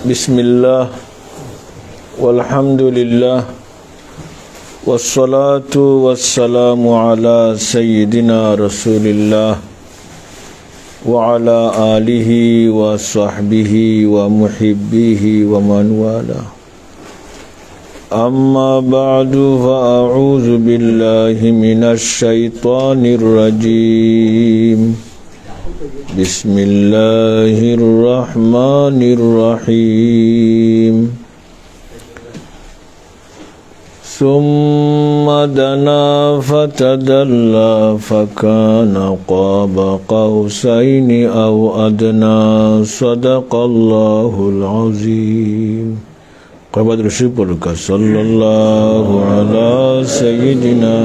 বিসমিল্লাহ ওয়ালহামদুলিল্লাহ ওয়াসসালাতু ওয়াসসালামু আলা সাইয়্যিদিনা রাসূলিল্লাহ ওয়া আলা আলিহি ওয়া সাহবিহি ওয়া মুহিব্বিহি ওয়া মান ওয়ালা আম্মা বা'দু ফাআউযু বিল্লাহি মিনাশ শাইতানির রাজীম বিসমিল্লাহির রহমানির রহিম সুম্মা দানা ফাতাদাল্লা ফাকানা কাবা কাউসাইনি আও আদনা সাদাকাল্লাহুল আযীম কয়বার রশিদ পড়ুকা সাল্লাল্লাহু আলা সাইয়্যিদিনা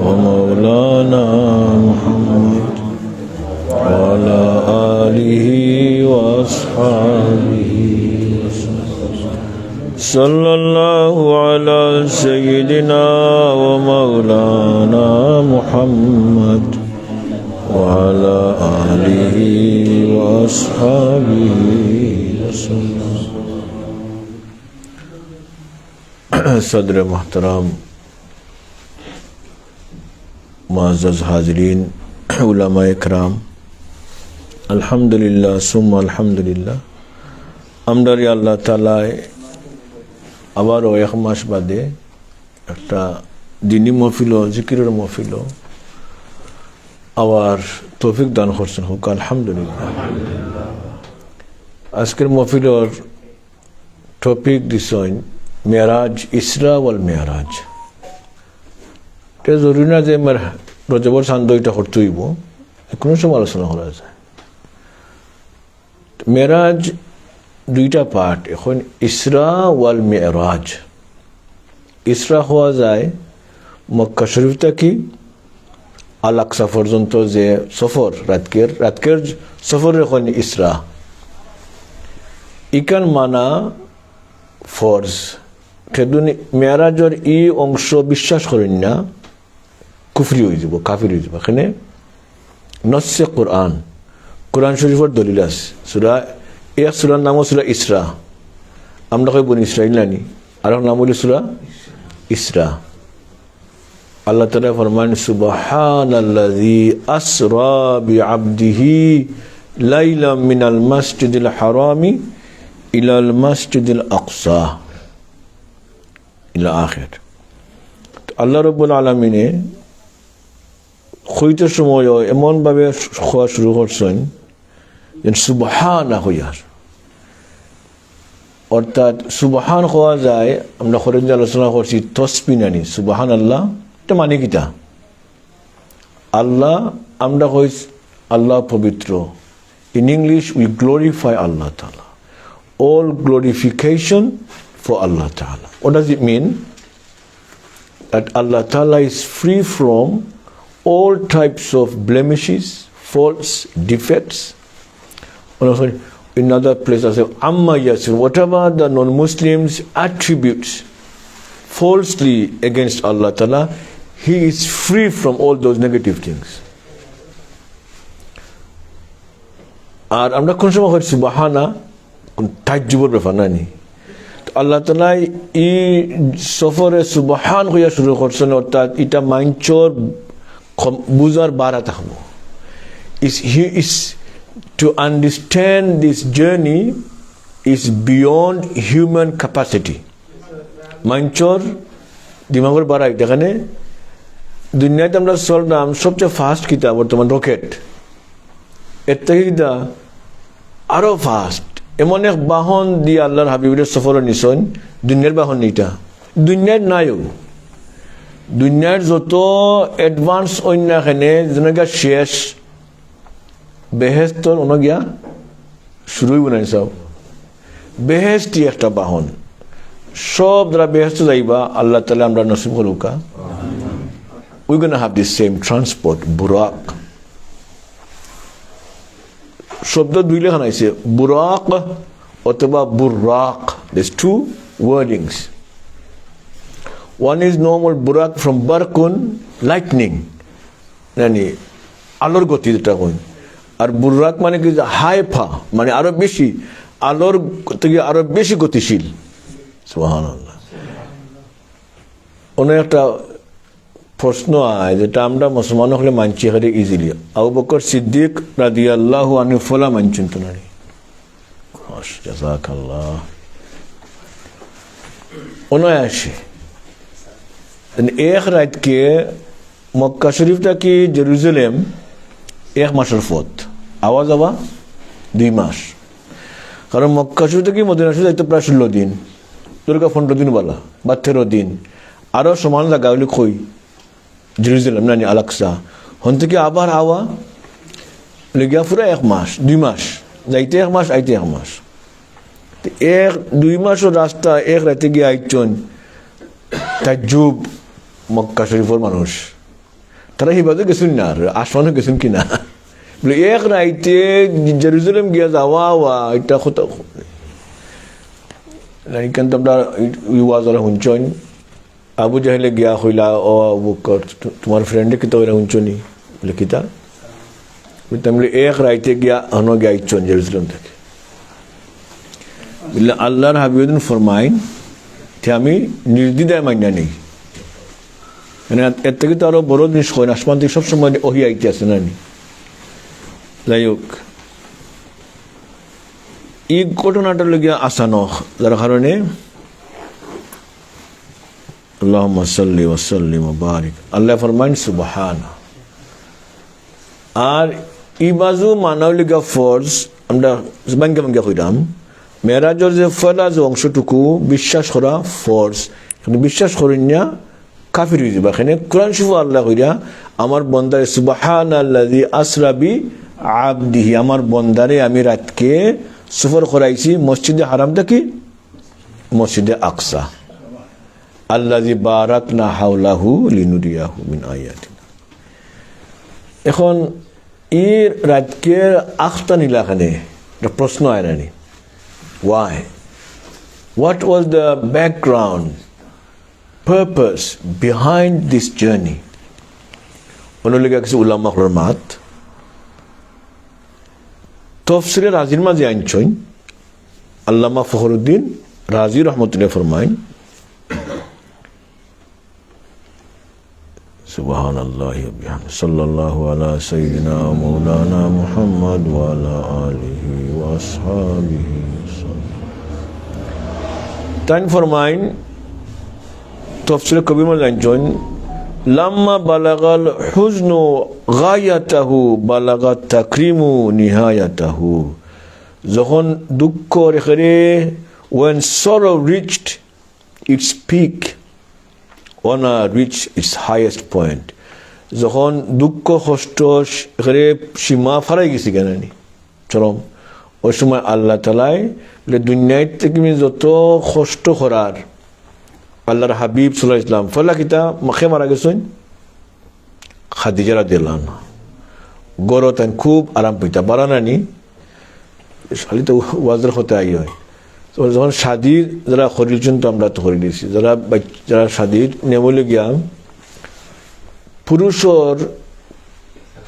ওয়া মাওলানা মুহাম্মদ ওয়া আলা আলিহি ওয়া আসহাবিহি সাল্লাল্লাহু আলা সাইয়্যিদিনা ওয়া মাওলানা মুহাম্মদ ওয়া আলা আলিহি ওয়া আসহাবিহি सदर मोहतरम मुअज़्ज़ज़ हाज़रीन उलमा इकराम अल्हम्दुलिल्लाह सुम्मा अल्हम्दुलिल्लाह আমদারি আল্লাহ তাআলায় আবারও এক মাস বাদে একটা দিনী মহফিল জিকিরের মহফিল আবার তৌফিক দান করছেন হোক আলহামদুলিল্লাহ। আজকের মহফিলের টপিক দিছেন মেরাজ, ইসরা ওয়াল মেরাজ। এটা জরুরি না যে রজবর চান্দ এটা করতে হইব, কোনো সময় আলোচনা করা যায়। মেরাজ দুইটা পার্ট, এখন ইসরা ওয়াল মেরাজ। ইসরা হওয়া যায় মক্কা শরীফ থেকে আল আকসা পর্যন্ত যে সফর, রাতকের সফর এখন ইসরা। ইকান মানা ফরজ। মেরাজের এই অংশ বিশ্বাস করেন না, কুফরি হয়ে যাব, কাফির হয়ে যাব। এখানে নসে কোরআন শরীফের দলিল আছে। এক সূরার নাম সূরা ইসরা, আমরা কই বনি ইসরাইল নানি, আর নাম হলো সূরা ইসরা। আল্লাহ তাআলা ফরমান সুবহানাল্লাযী আসরা বিআবদিহি লাইলাম মিনাল মাসজিদিল হারামি ইলাল মাসজিদিল আকসা ইলা আখির। আল্লাহ রাব্বুল আলামিনে কইতে সময় এমন ভাবে খোয়া শুরু করছেন যেন সুবহানা হইয়ার, অর্থাৎ সুবহান হওয়া যায়। আমরা খরচ আলোচনা করছি তসবিনানি সুবহান আল্লাহ, এটা মানে কিটা আল্লাহ, আমরা কই আল্লাহ পবিত্র। ইন ইংলিশ উই গ্লোরিফাই আল্লাহ তাআলা, all glorification for Allah Ta'ala. What does it mean? That Allah Ta'ala is free from all types of blemishes, faults, defects. In other places, I say, Amma Yasir, whatever the non-Muslims attributes falsely against Allah Ta'ala, He is free from all those negative things. আর আমরা কোন সময় হচ্ছে সুবহানা তাজ্জুবের ব্যাপার নানি। আল্লাহ তাআলা এই সফরে সুবহান হইয়া শুরু করছেন, অর্থাৎ এটা মাঞ্চর বুঝার বাড়া থাকবো। He is to understand this journey is beyond human capacity. মাঞ্চর দিমাগের বাড়া। এখানে দুনিয়াতে আমরা চললাম সবচেয়ে ফাস্ট কিতা বর্তমান রকেট, এর থেকে কিতা আরো ফাস্ট। এমন এক বাহন দিয়ে আল্লাহর হাবিবের সফর নিছেন, দুনিয়ার বাহন এইটা দুনিয়ার নাইও। দুনিয়ার যত অ্যাডভান্স অন্যখানে যেনগা শেষ বেহেস্তর অনগিয়া শুরুই বানাই চাও। বেহেস্তি একটা বাহন, সব যারা বেহেস্ত যাইবা আল্লাহ তাআলা আমরা নসিব করুকা। We gonna have this same transport, বুরাক। শব্দ দুই লেখান আছে, বুরাক অথবা বুরাক। There's two wordings. One is normal burak from barkun, lightning, yani আলোর গতি যেটা কই। আর বুরাক মানে কি হাইফা, মানে আরো বেশি আলোর থেকে আরো বেশি গতিশীল। সুবহানাল্লাহ। অনেক একটা প্রশ্ন আয় যেটা আমরা মুসলমান হলে মানছি হারে ইজিলি। আবু বকর সিদ্দিক রাদিয়াল্লাহু আনহু ফলা মানছেন তো নানি। জাযাকাল্লাহ। অনায়াসে এক রাতকে মক্কা শরীফ থেকে জেরুজালেম 1 মাসের পথ, আওয়া যাওয়া 2 মাস। কারণ মক্কা শরীফ থেকে মদিনা শরীফ যাইতে প্রায় 16 দিন, দুর্গা 15 দিন বলা বা 13 দিন। আরো সমান জায়গা হইলে কই জেরুজালেম নানি আলাকসা, হন থেকে আবার আওয়া লেগিয়া পুরা 1 মাস 2 মাস, যাইতে 1 মাস আইতে 1 মাস। 1-2 মাসের রাস্তা এক রাতে গিয়ে আইচন তাজ্জুব মক্কা শরীফের মানুষ। তারা হিবাদে গেছেন না, আর আসমানে গেছেন কিনা বলে এক রাইতে জেরুজালেম গিয়া যাওয়া এটা কত কেন তোমরা ওয়াজরা শুনছেন। আবু জাহেলে গিয়া হইলা, ও তোমার ফ্রেন্ডে কিতা ওরা শুনছনি বলে কিতা বলে এক রাইতে গিয়া হন গিয়া আইচন জেরুজালেম থেকে। বললে আল্লাহর হাবিবুদ্দিন ফরমাইন আমি নির্দ্বিধায় মাইনা নেই। মানে এর থেকে তো আরো বড় জিনিস হয় না, আসমান থেকে সবসময় ওহি আইতে আছে না নি। যাই হোক, এই ঘটনাটার লেগে আসানো যার কারণে আল্লাহুম্মা সাল্লি ওয়া সাল্লিম ওয়া বারিক, আল্লাহ ফরমাইন সুবহানা। আর এই বাজু মানাও লেগে ফরজ আমরা বাঙ্গা বাঙ্গা কইরাম মেরাজের যে ফরজ অংশটুকু বিশ্বাস করা ফরজ, কিন্তু বিশ্বাস করেন না কাফির হয়ে যাবে। এখানে কোরআন শরীফে আল্লাহ কইরা আমার বন্দারে সুবহানাল্লাযী আসরা বি আবদিহি, আমার বন্দারে আমি রাতকে সফর করাইছি মসজিদে হারাম থেকে মসজিদে আকসা, আল্লাযী বারাকনা হাওলাহু লিনুরিয়াহু মিন আয়াতিনা। এখন এই রাতকে আখতা নিলা এখানে একটা প্রশ্ন আয় নানি, why? What was the background, purpose behind this journey? অনুলিগা কিছু উলামা মাত তফসিরে রাজির মাঝে আনছেন আল্লামা ফখরুদ্দিন রাজি রহমতুল্লাহ ফরমাইন সুবহানাল্লাহি ওয়া বিহামদিহি সাল্লাল্লাহু আলা সাইয়্যিদিনা ওয়া মাওলানা মুহাম্মদ ওয়া আলা আলিহি ওয়া আসহাবিহি। তাইন ফরমাইন তফসিরে কবির মাঝে আনছেন লাম্মা বালাগাল হুজনু গায়াতাহু বালাগাত তাকরিমু নিহায়াতাহু, যখন দুঃখ রেখে when sorrow reached its peak, honor reached its highest point, যখন দুঃখ কষ্ট রেখে সীমা ফারাই গেছি কেনানি চরম, ওই সময় আল্লাহ তাআলাই দুনিয়ায় থেকে যত কষ্ট করার আল্লাহর হাবিব সাল্লাল্লাহু আলাইহি ওয়াসাল্লাম ফলা কিতা মাখে মারা গেছেন খাদিজা রাদিয়াল্লাহু আনহা গরতান খুব আরাম পাইতা বারানানি খালি তো ওয়াজের হতে আই হয়। তো যখন শাদির যারা করিলছেন তো আমরা তো করে দিয়েছি, যারা শাদির নেমলে গিয়া পুরুষর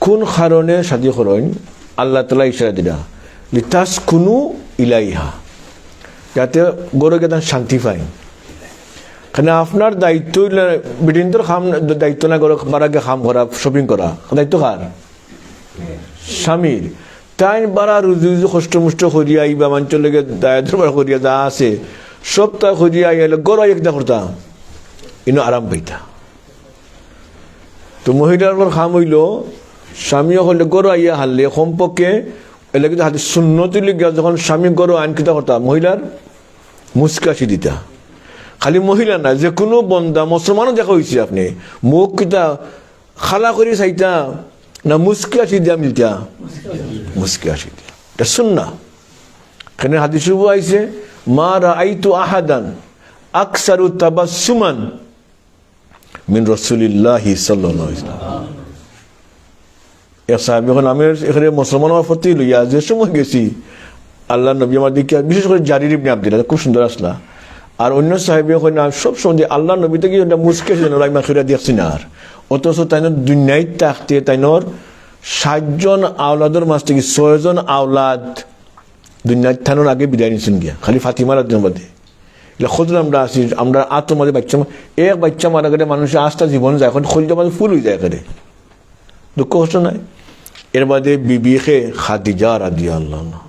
কোন কারণে শাদি করেন আল্লাহ তাআলা ইশারা দিলা লিতাস কুনু ইলাইহা, যাতে গরো গেতান শান্তি পায়। কারণ আপনার দায়িত্ব বিটিনটোর খাম দায়িত্ব না করো বারাকে খাম করা শপিং করা দায়িত্ব কার? স্বামীর। তাই বারা রুজু কষ্ট মুষ্ট করিয়া আইবা মাঞ্চল লেগে দায়িত্ব করিয়া যা আছে সব তা করিয়া আইলে গড় একটা করতা ইনো আরাম পাইতা। তো মহিলার খাম হইল স্বামী হলে গড় আইয়া হারলে কমপক্ষে এলে কিন্তু হাতে সুন্নতি লিগা যখন স্বামী গড় আইন কিতা করতা মহিলার মুস্কাশি দিতা। খালি মহিলা না, যে কোনো বন্দা মুসলমানও দেখা হয়েছে আপনি মুখ কিতা খালা করে চাইতা না মুস্কি আসি দিয়া মিলতা মুস্কি আসি দিয়া, এটা সুন্নাহ। এখানে হাদিস আইছে মা রাআইতু আহাদান আকসারু তাবাসসুমান মিন রাসূলিল্লাহি সাল্লাল্লাহু আলাইহি ওয়াসাল্লাম। এক সাহাবী এখন আমি এখানে মুসলমান হওয়ার প্রতি লইয়া যে সময় গেছি আল্লাহ নবী আমার দিকে বিশেষ করে জারির ইবনে আব্দুল্লাহ খুব সুন্দর আসলা, আর অন্য সাহেব সব সময় আল্লাহ নবী থেকে মুস্কে মাখুরা দেখছি না। আর অথচ তাইনোর দুনিয়ায় থাকতে তাইনোর 7 জন আওলাদের মাঝ থেকে 6 জন আওলাদ দুনিয়ার থানোর আগে বিদায় নিয়েছেন গিয়া খালি ফাতিমার একজন বাদে এগুলো খোঁজ আমরা আসি আমরা আত্মমাঝে বাচ্চা এক বাচ্চা মারা গেলে মানুষের আস্থা জীবন যায় এখন খোঁজটা মাঝে ফুল হয়ে যায় করে দুঃখ কষ্ট নাই এর বাদে বিবিকে খাদিজা রাদিয়াল্লাহু আনহা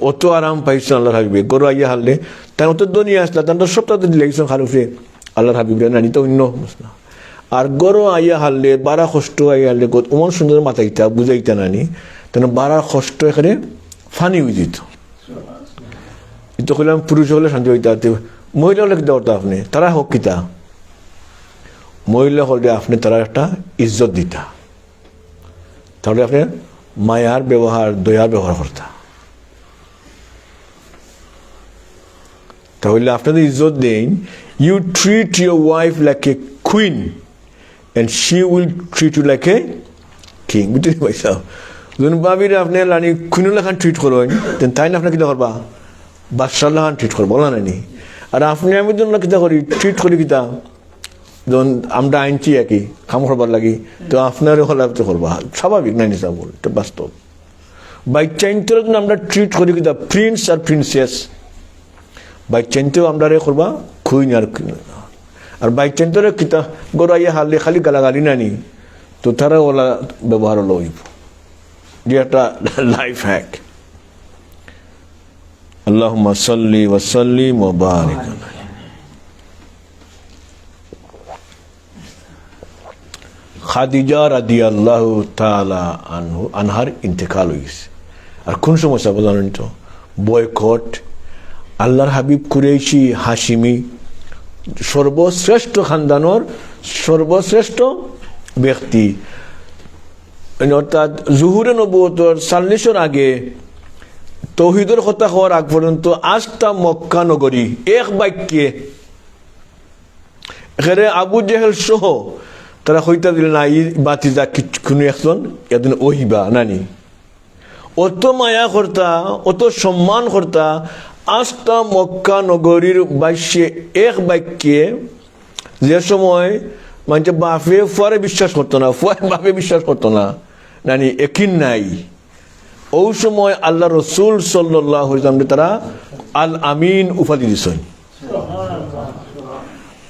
অত আরাম পাইছেন আল্লাহর হাবিবে গরু আইয়া হারলে তার অত দুনিয়া আসলা তার সপ্তাহ লেগেছেন খারুফে আল্লাহর হাবিব নানি তো অন্য না আর গরু আইয়া হারলে বারা কষ্ট আইয়া হারলে অমন সুন্দর মাথাইতা বুঝাইতা নানি তেন বারা কষ্ট এখানে ফানি হয়ে যেত তো কইলাম পুরুষ হলে শান্তি হইতে মহিলা হলে কিতা করতো আপনি তারা হোক কিতা মহিলা হলে আপনি তারা একটা ইজ্জত দিতা তাহলে আপনি মায়ার ব্যবহার দয়ার ব্যবহার করতা তাহলে আপনাদের ইজ্জত then you treat your wife like a queen and she will treat you like a king বুঝতে পাইছা যখন ভাবিরে আপনি লানি কুইনের লেখান ট্রিট করেন তাই না আপনার কিতা করবা বাদশার লেখান ট্রিট করবো বলা নানি আর আপনি আমি যখন কিতা করি ট্রিট করি কিতা যখন আমরা আনছি একই কাম করবার লাগি তো আপনারও হলাতে করবা স্বাভাবিক নাই নিসা বল এটা বাস্তব বাচ্চা ইন্তর আমরা ট্রিট করি কিতা প্রিন্স আর প্রিন্সেস বাইচাইতেও আমরা রে করবা খুইন আর বাইচাইন্তরে কিতা গড়াইয়া হারলে খালি গালাগালি নানি তো তারা ওলা ব্যবহার লইব যে একটা লাইফ হ্যাক আল্লাহুম্মা সাল্লি ওয়া সাল্লিম ওয়া বারিক আলাইহি খাদিজা রাদিয়াল্লাহু তাআলা আনহার ইন্তেকাল হয়েছে আর কোন সমস্যা বলেন তো বয়কট আল্লাহর হাবিব কুরাইশি হাশিমি সর্বশ্রেষ্ঠ খানদানোর সর্বশ্রেষ্ঠ ব্যক্তি অর্থাৎ জুহুরে নবুয়তর 40 আগে তৌহিদের কথা হওয়ার আগ পর্যন্ত আজটা মক্কা নগরী এক বাক্যে এখানে আবু জেহেল সহ তারা হইতা দিল না এই বাতিজা কোনো একজন এদিন ওহিবা নানি অত মায়া কর্তা অত সম্মান কর্তা আজটা মক্কা নগরীর বাস্যে এক বাক্যে যে সময় মানে বাপে ফুয়ারে বিশ্বাস করতো না ফুয়ারে বাপে বিশ্বাস করতো না নানি একিন নাই ওই সময় আল্লাহ রসুল সাল্লাল্লাহু আলাইহি ওয়াসাল্লাম তারা আল আমিন উপাধি দিছেন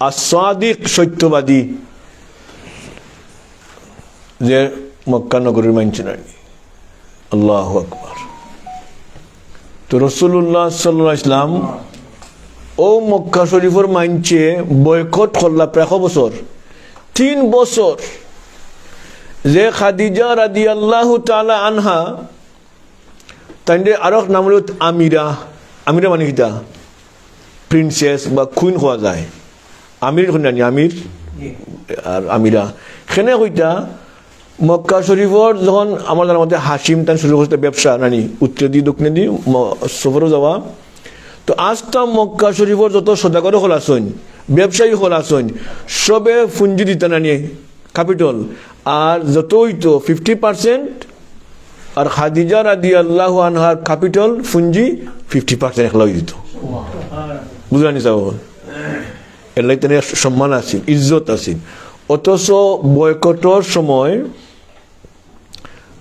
as-সাদিক সত্যবাদী যে মক্কা নগরীর মানছে নাই আল্লাহু আকবার তো রাসূলুল্লাহ সাল্লাল্লাহু আলাইহি ওয়াসাল্লাম ও মক্কা শরীফের মানছে বয়কট করলা প্রায় বছর 3 বছর যে খাদিজা রাদিয়াল্লাহু তাআলা আনহা তাইলে আরো নাম হলো আমিরা আমিরা মানে কিটা প্রিন্সেস বা কুইন হওয়া যায় আমির কোন জানি আমির আর আমিরা সেনে কইটা মক্কা শরীফর যখন আমার জানার মধ্যে হাসিম তান শুরু করতে ব্যবসা নানি উত্তর দিয়ে দক্ষিণে দিয়ে সফরও যাওয়া তো আজটা মক্কা শরীফর যত সদাগর হল আসন ব্যবসায়ী হল আসন সবে পুঞ্জি দিতে নানি ক্যাপিটাল আর যতই তো 50% আর খাদিজা রাদিয়াল্লাহু আনহার ক্যাপিটাল পুঞ্জি 50% একলাই দিত বুঝলানি চাও এর লাগে তেনে সম্মান আছে ইজ্জত আছে অথচ বয়কটর সময়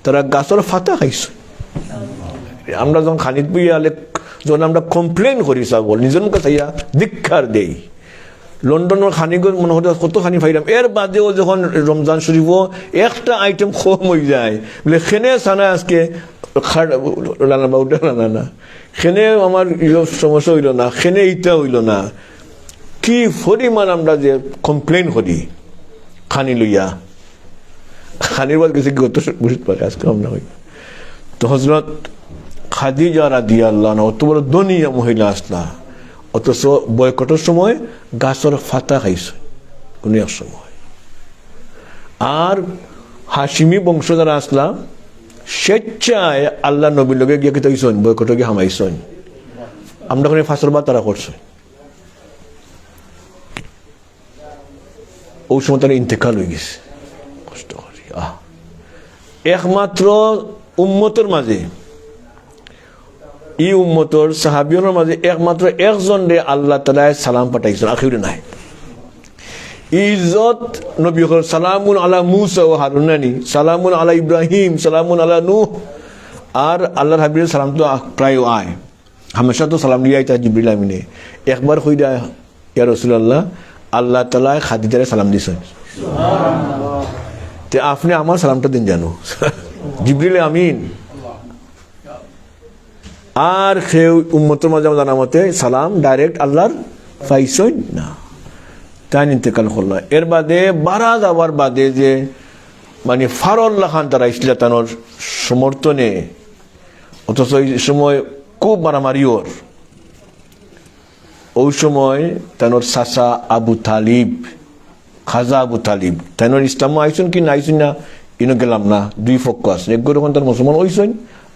তারা গাছের ফাতা খাইছে আমরা যখন খানিত বইয়ালে যখন আমরা কমপ্লেন করি চাবল নিজের মুখে চাইয়া ধিক্কার দেই লন্ডনের খানিগঞ্জ মনে হতে কত খানি ফাইলাম এর বাদেও যখন রমজান শরীফও একটা আইটেম কম হয়ে যায় বলে খেনে সানা আজকে রান্না বা উঠে রান্না না খেনে আমার সমস্যা হইল না খেনে ইটা হইল না কি পরিমাণ আমরা যে কমপ্লেন করি খানি লইয়া খানির বাদ গেছে গত বুঝতে পারে আজকে আমরা হই তো হজরত খাদিজা রাদিয়াল্লাহু আনহা অত বড় ধনিয়া মহিলা আসলা অথচ বয়কটের সময় গাছের ফাতা খাইছে কোনো এক সময় আর হাসিমি বংশ যারা আসলা স্বেচ্ছায় আল্লাহ নবীর লগে গিয়ে কিতা হইছেন বয়কটে গিয়ে হামাইছেন আমরা কোনো ফাঁসর বা তারা করছে ওই সময় তারা ইন্তেকাল হয়ে গেছে কষ্ট করি একমাত্র উম্মতের মাঝে ই উম্মতর সাহাবিয়নের মাঝে একমাত্র একজন রে আল্লাহ তাআলা সালাম পাঠাইছেন আখিরে নাই ইজ্জত নবী সালামুন আলা মুসা ওয়া হারুন নানি সালামুন আলা ইব্রাহিম সালামুন আলা নূহ আর আল্লাহর হাবিবের সালাম তো প্রায় আয়, হামেশা তো সালাম দিয়ে আইতা জিবরিল আমিনে। একবার কই দেয়, ইয়া রাসূলুল্লাহ, আল্লাহ তাআলা খাদিজারে সালাম দিছেন, তে আপনি আমার সালামটা দিন জানো। জিবরিল আমিন। আর কেউ উম্মতের মাঝে জানা মতে সালাম ডাইরেক্ট আল্লাহর পাইছই না, তাই ইন্তেকাল করল। এর বাদে বারা যাওয়ার বাদে যে মানে ফারুল্লাহ খান তারা ইসলাতানোর সমর্থনে, অথচ ওই সময় খুব মারামারি ওর, ওই সময় তানোর চাচা আবু তালিব, খাজা আবু তালিব, তানোর ইসলাম আইসুন কি না আইসুন না ইনো গেলাম না, দুই পক্ষ আছে, এক গরখন তার মুসলমান ওইসন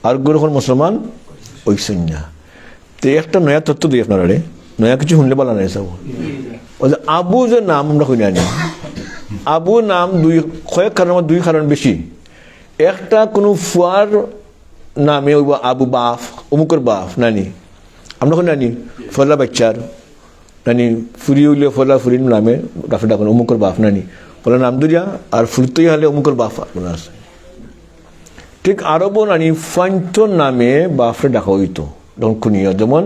আর গরখন মুসলমান ওইসন না। তো একটা নয়া তথ্য দিই আপনারা, নয়া কিছু শুনলে বলা নাই সব। আবু যে নাম আমরা শুনে আনি, আবু নাম দুই কয়েক কারণ, দুই কারণ বেশি। একটা কোনো ফুয়ার নামে ওই আবু বাফ, অমুকের বাফ নানি, আমরা শুনে আনি ফলা বাচ্চার নানি, ফুরি উইলে ফলা ফুরির নামে ডাফে ডাকুন অমুকের বাফ নানি, ফলা নাম দুরিয়া আর ফুরতই হলে অমুকের বাফ আপনার আছে। ঠিক আরবও নানি ফান্তর নামে বাফরে ডাকা হইতো খুনিয়া, যেমন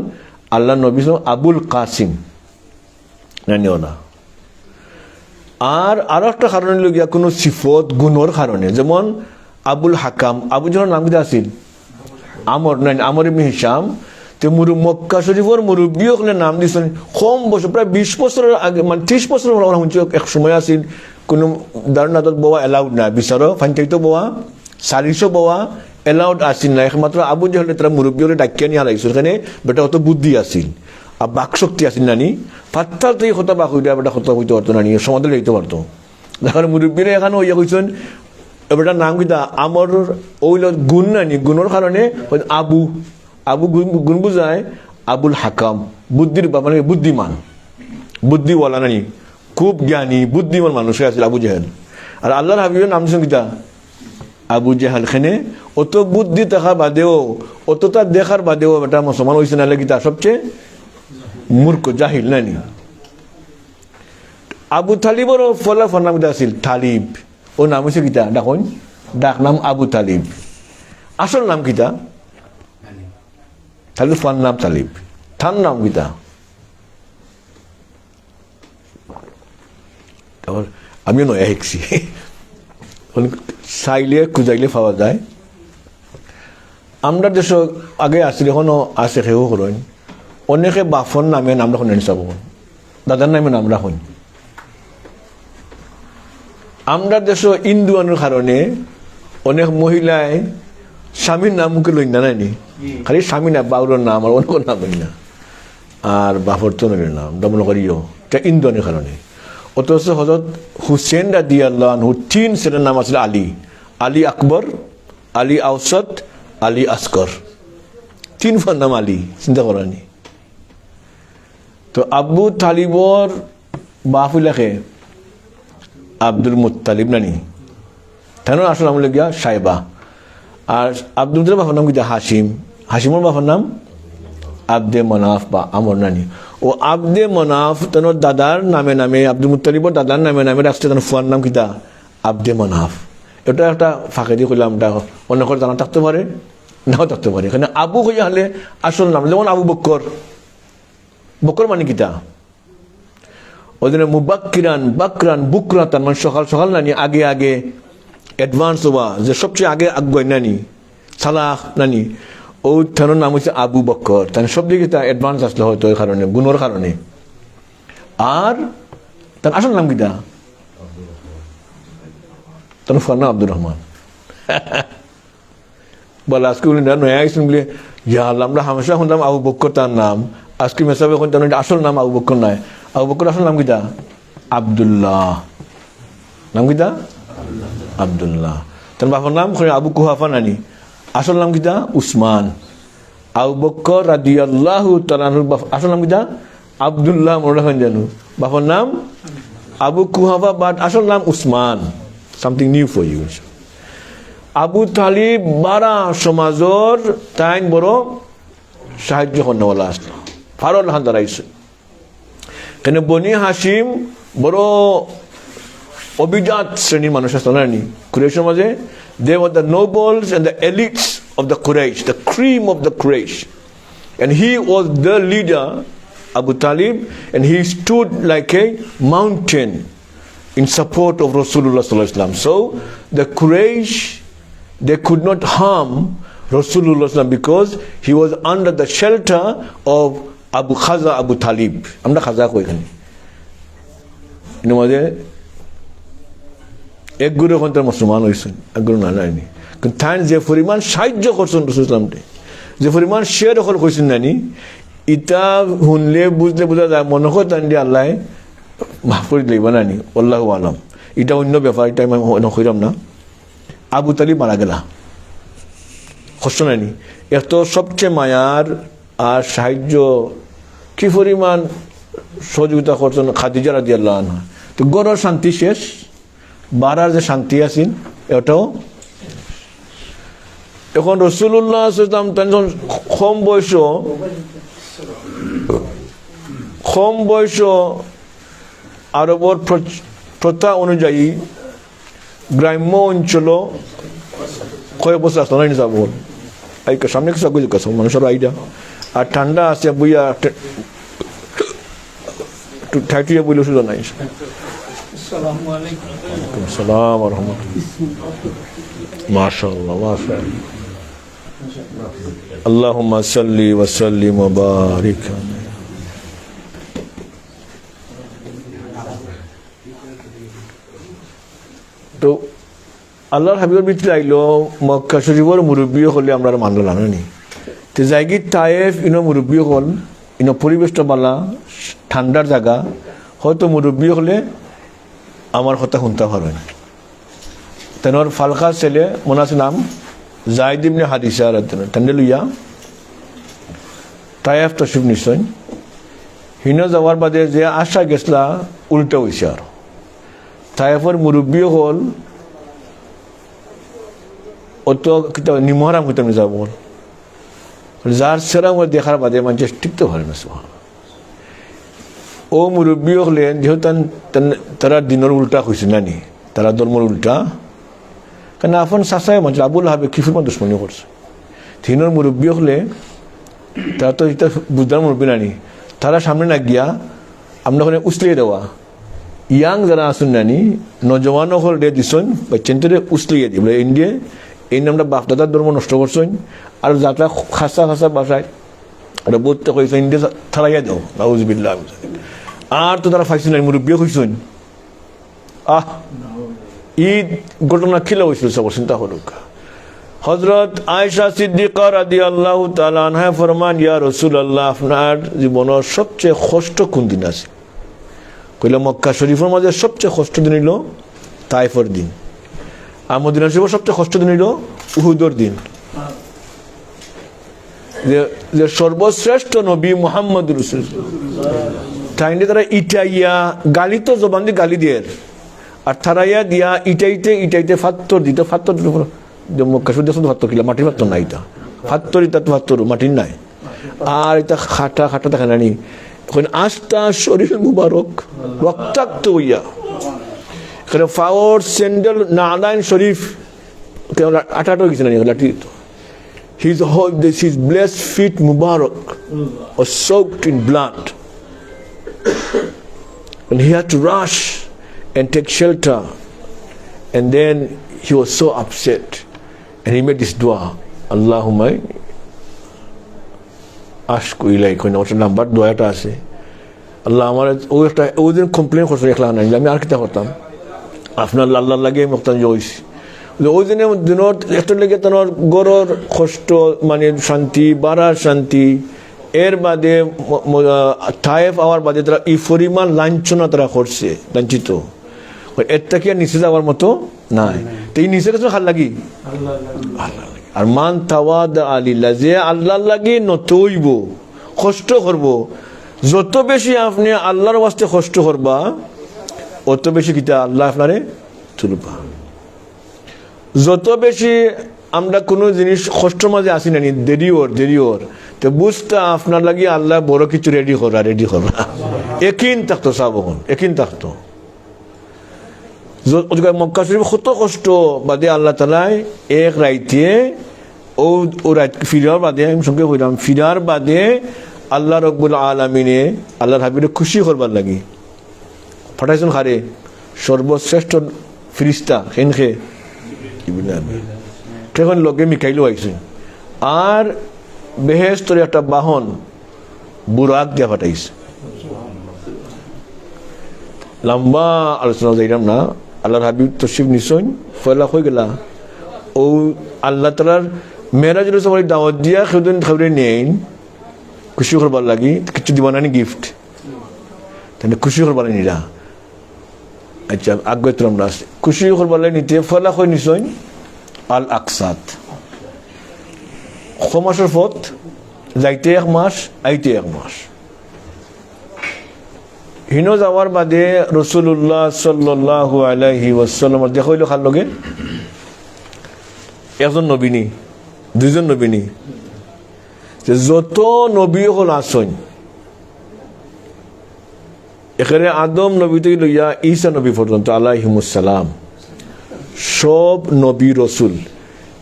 আল্লাহ নবী আবুল কাসিম নানি ওরা। আর আরো একটা কারণ হইল গিয়া কোনো সিফত গুণর কারণে, যেমন আবুল হাকাম, আবু যখন নাম কিটা আছিল আমর নানি, আমর ইবনে হিশাম। তো মক্কা শরীফের মুরব্বী ওখানে নাম দিয়েছেন কম বছর, প্রায় 20 বছরের আগে, মানে 30 বছর এক সময় আছিল কোনো দারুণাদত বাবা এলাউড না, বিচারো ফান্তাইতো বাবা 400 বাবা এলাউড আসিল না, একমাত্র আবু যে হলে তারা মুরব্বী হলে ডাকিয়া নিয়ে হারাইছিল, এখানে বেটা অত বুদ্ধি আসিল আর বাক শক্তি আসিল নানি, ফাত্তার থেকে হতা বাক হইতে বেটা হতা হইতে পারতো নানি, সমাধান লইতে পারতো। এখন মুরব্বীরা এখানে হইয়া কইছেন এবারটার নাম কিতা আমর ওইল গুণ নানি, গুণের কারণে আবু, আবু গুণ বুঝায় আবুল হাকাম, বুদ্ধির মানে বুদ্ধিমান, বুদ্ধিওয়ালা নানি, খুব জ্ঞানী বুদ্ধিমান মানুষ আছিল আবু জেহেল। আর আল্লাহর হাবিবের নাম দিয়েছেন কিতা আবু জেহেল। খানে অত বুদ্ধি থাকার বাদেও, অতটা দেখার বাদেও বেটা মুসলমান হয়েছে নাহলে কিতা সবচেয়ে মূর্খ জাহিল নানি। আবু তালিবরও ফলাফল নাম কিতা আছিল তালিব, ও নাম হয়েছে কিতা ডাকুন ডাক নাম আবু তালিব। আসল নাম কিতা তালিব, ফান নাম তালিব, থান নাম কিতা। আমিও নয়া শিখছি, চাইলে খুঁজাইলে পাওয়া যায়। আমরা দেশ আগে আসছিল, এখনো আছে, সেও করেন অনেকে বাফর নামে নাম রাখুন, চাব দাদার নামে নাম রাখুন। আমরা দেশ ইন্দুয়ানোর কারণে অনেক মহিলায় স্বামীর নাম মুখে লই না নাইনি, খালি স্বামী না বাউরের নাম আর অনেক নাম লই না, আর বাফর তো নাম দমন করিও, এটা ইন্দুয়ানের কারণে। অথচ হযরত হুসেন রাদিয়াল্লাহু আনহু 3 ছেলের নাম আছিল আলী, আলী আকবর, আলী আওসত, আলী আসগর, 3 ফার নাম আলী, চিন্তা করানি। তো আবু তালিবর বাপ হইলাকে আব্দুল মুত্তালিব নানি, তাই আসল নাম গিয়া সাইবা। আর আব্দুল মুত্তালিব বাবার নাম কিতা হাসিম, হাসিমর বাবার নাম আব্দে মনাফ বা আমর নানি। ও আব্দে মনাফ তেন দাদার নামে নামে, আব্দুল মুত্তালিবর দাদার নামে নামে রাখছে তেন ফুয়ার নাম কিতা আব্দে মনাফ। এটা একটা ফাঁকে দিয়ে করলাম, অনেকের জানা থাকতে পারে নাও থাকতে পারে। এখানে আবু হইয়া হলে আসল নাম, যেমন আবু বক্কর, বক্কর মানে কিতা ওই জন্য মুবাক্কিরান বাকরান বুকরাতান, মানে সকাল সকাল নানি, আগে আগে অ্যাডভান্স হওয়া, যে সবচেয়ে আগে আগ্রহ নানি, সালাহ নানি, ও তার নাম হচ্ছে আবু বক্কর। তার সব দিকে তার অ্যাডভান্স আসলে হয়তো এই কারণে, গুণের কারণে। আর তার আসল নাম কিতা, তার ফার নাম আব্দুর রহমান। বলে আজকে বলি নয়া আইসুন বলে, ইয়া আল্লাহ, আমরা হামেশা শুনতাম আবু বক্কর তার নাম, আজকে মেসাবে শুনতাম আসল নাম আবু বক্কর নাই। আবু বক্কর আসল নাম কিতা আব্দুল্লাহ, নাম কিতা আব্দুল্লাহ। তার বাবার নাম আবু কুহাফা নানি, আসল নাম কিতা উসমান। আবু বক্কর রাদিয়াল্লাহু তাআলা আনহুর আসল নাম কিতা আব্দুল্লাহ, মনে রাখেন জানো, বাবার নাম আবু কুহাফা, বাট আসল নাম উসমান। Something new for you. আবু তালিব বারা সমাজর তাই বড় সাহায্য করেনা আসলো, ফারুল হান দাঁড়াইছে। কেন বনি হাসিম বড় অভিজাত শ্রেণীর মানুষ আসতো নানি কুরাইশের মাঝে। They were the nobles and the elites of the Quraysh, the cream of the Quraysh. And he was the leader, Abu Talib, and he stood like a mountain in support of Rasulullah sallallahu alaihi wasallam. So the Quraysh, they could not harm Rasulullah sallallahu alaihi wasallam because he was under the shelter of Abu Khaza Abu Talib. Amra Khaza ko ekhane. Ino made ek guru kontra Musliman hoysen, ek guru na nani. Kun than je furiman সাহায্য করছেন রাসূল সাল্লাল্লাহু আলাইহি ওয়াসাল্লাম যে পরিমাণ share হল কইছেন নানি ইটা হুনলে বুঝলে বুঝা যায় মনে হয় তান দিয়ে আল্লাহ মাফ করে দিবেন নানি আল্লাহু আলাম এটা অন্য ব্যাপার এটা আমি কইরাম না আবু তালিব মারা গেল কষ্ট নানি এত সবচেয়ে মায়ার আর সাহায্য কি পরিমাণ সহযোগিতা করছেন খাদিজা রাদিয়াল্লাহু আনহা তো গড়ের শান্তি শেষ বাড়ার যে শান্তি আছেন এটাও এখন রাসূলুল্লাহ সাল্লাল্লাহু আলাইহি ওয়াসাল্লাম কম বয়স আরবের প্রথা অনুযায়ী গ্রাম্য অঞ্চল কয়েক বছর আসলো না যাব এই সামনে কিছু আগে কাছে মানুষের আইডা আর ঠান্ডা আছে বইয়া ঠাইটুয়া বইলে শুধু নাই আসসালামু আলাইকুম আসসালাম ওয়া রাহমাতুল্লাহ মাশাআল্লাহ মাশাআল্লাহ আল্লাহুম্মা সাল্লি ওয়া সাল্লিম ওয়া বারিক তো আল্লাহর হাবিবের ভিতরে আইলো মক্কা শরীফের মুরব্বী হলে আমরা মানলাম না নি তো জায়গি তায়েফ ইনো মুরব্বী হল ইনো পরিবেশটা বালা ঠান্ডার জায়গা হয়তো মুরব্বী হলে আমার কথা শুনতে পারবেন তেনর ফালকা ছেলে মনে আছে নাম জাইদ ইবনে হারিসা রাদিয়াল্লাহু তান্ডে লইয়া তায়েফ তশরিফ নিছেন হিন যাওয়ার বাদে যে আশা গেছলা উল্টা হইছে আর তায়েফের মুরব্বী হল অত কিতা নিমহারাম হইতে যাব যার সেরাম দেখার বাদে মানুষ টিকতে পারে না ও মুরব্বী হলেন যেহেতু তারা দিনের উল্টা হয়েছে নানি তারা ধর্মের উল্টা কেন আপন চাচাই মানুষ আবুল হাবে কিফুর দুশ্মনী করছে দিনের মুরব্বী হলে তারা তো এটা বুঝদার মুরব্বী নানি তারা সামনে না গিয়া আমরা ওখানে উসলিয়ে দেওয়া ইয়াং যারা আসুন নানি নজওয়ান হল রে দিছেন বা চেন্টারে উসলিয়ে দিই বলে ইন্ডিয়া এই নামটা বাপ দাদার ধর্ম নষ্ট করছেন আর যাত্রা খাসা খাসা বাসায় এটা বলতে কইছে ইন্ডিয়া থালাইয়া দাও নাউজুবিল্লাহ আর তো তারা ফাইসেন মুরব্বী হইছেন ঈদ ঘটনা খিলা হয়েছিল সব চিন্তা করুক হযরত আয়েশা সিদ্দিকা রাদিয়াল্লাহু তাআলা আনহা ফরমান ইয়া রাসূলুল্লাহ আপনার জীবনের সবচেয়ে কষ্ট কোন দিন আছে কইলা মক্কা শরীফের মধ্যে সবচেয়ে কষ্ট দিন হলো তায়েফের দিন আর মদিনা শরীফের সবচেয়ে কষ্ট দিন হলো উহুদের দিন যে সর্বশ্রেষ্ঠ নবী মুহাম্মদ রাসূলুল্লাহ তাইনে তারা ইটাইয়া গালি তো জবান দিয়ে গালি দিয়ে আর থারাইয়া দিয়া ইটাইতে ফাত্তর দিত ফাত্তর মক্কা শরীফ ফাত্তর কিলা মাটির ফাত্তর নাই এটা ফাত্তর ইটা তো ফাত্তর মাটির নাই আর এটা খাটা খাটা দেখা নানি এখন আস্তা শরীর মুবারক রক্তাক্ত হইয়া এখানে ফাওয়ার স্যান্ডেল নালাইন শরীফ আটাটো গেছে না লাঠি his blessed feet mubarak was soaked in blood and he had to rush and take shelter and then he was so upset and he made this dua Allahumma ashku ilayk কোন ওটা number দোয়াটা আছে আল্লাহ আমার ওই দিন complain করছে একলা না আমি আর কিটা করতাম আপনার আল্লাহ লাগে মুক্তান জয়ছি ওই দিনত একটা লেগে তোমার গড়র কষ্ট মানে শান্তি বাড়ার শান্তি এর বাদে তায়েফ আওয়ার বাদে তারা এই পরিমাণ লাঞ্ছনা তারা করছে লাঞ্ছিত এর থেকে আর নিচে যাওয়ার মতো নাই তো এই নিচে কাছে ভাল লাগি আল্লাহ আর মান তাওয়াদা আলিল্লাহ যে আল্লাহ লাগি নতইব কষ্ট করব যত বেশি আপনি আল্লাহর ওয়াস্তে কষ্ট করবা অত বেশি কিটা আল্লাহ আপনারে তুলবা যত বেশি আমরা কোনো জিনিস কষ্টের মাঝে আসি না দেরি ওর তো বুঝতে আপনার লাগি আল্লাহ বড় কিছু রেডি করা একিন থাকতো সাবন একিন থাকতো মক্কা শরীফ কত কষ্ট বাদে আল্লাহ তাআলা এক রাইতে ও রাত ফিরার বাদে আমি সঙ্গে কইলাম ফিরার বাদে আল্লাহ রব্বুল আলামিনে আল্লাহর হাবিবে খুশি করবার লাগি ফাটাইছেন খারে সর্বশ্রেষ্ঠ ফিরিস্তা হেনখে তখন লগে মিকাইলও আইছে আর বেহেশতের একটা বাহন বুরাক দিয়া ফাটাইছে লম্বা আলোচনা যাইলাম না আল্লাহর হাবিব তশরিফ নিছইন ফয়লা হয়ে গেলা ও আল্লাহ তালার মেরাজুল সবাই দাওয়াত দিয়া সেদিন খাবরে নেন খুশি করবার লাগি কিছু দিব না গিফট তাহলে খুশি করবার নিরা আচ্ছা আগে তো আমরা খুশি করবার নিতে ফয়লা হয়ে নিছইন আল আকসাদ মাসের পথ যাইতে 1 মাস আইতে 1 মাস হিনো যাওয়ার বাদে রাসূলুল্লাহ সাল্লাল্লাহু আলাইহি ওয়াসাল্লাম দেখা হইল খার লগে একজন নবীনি দুইজন নবীনি যে যত নবী হল আসন এখানে আদম নবী থেকে লইয়া ঈসা নবী পর্যন্ত আলাইহিমুস সালাম সব নবী রসুল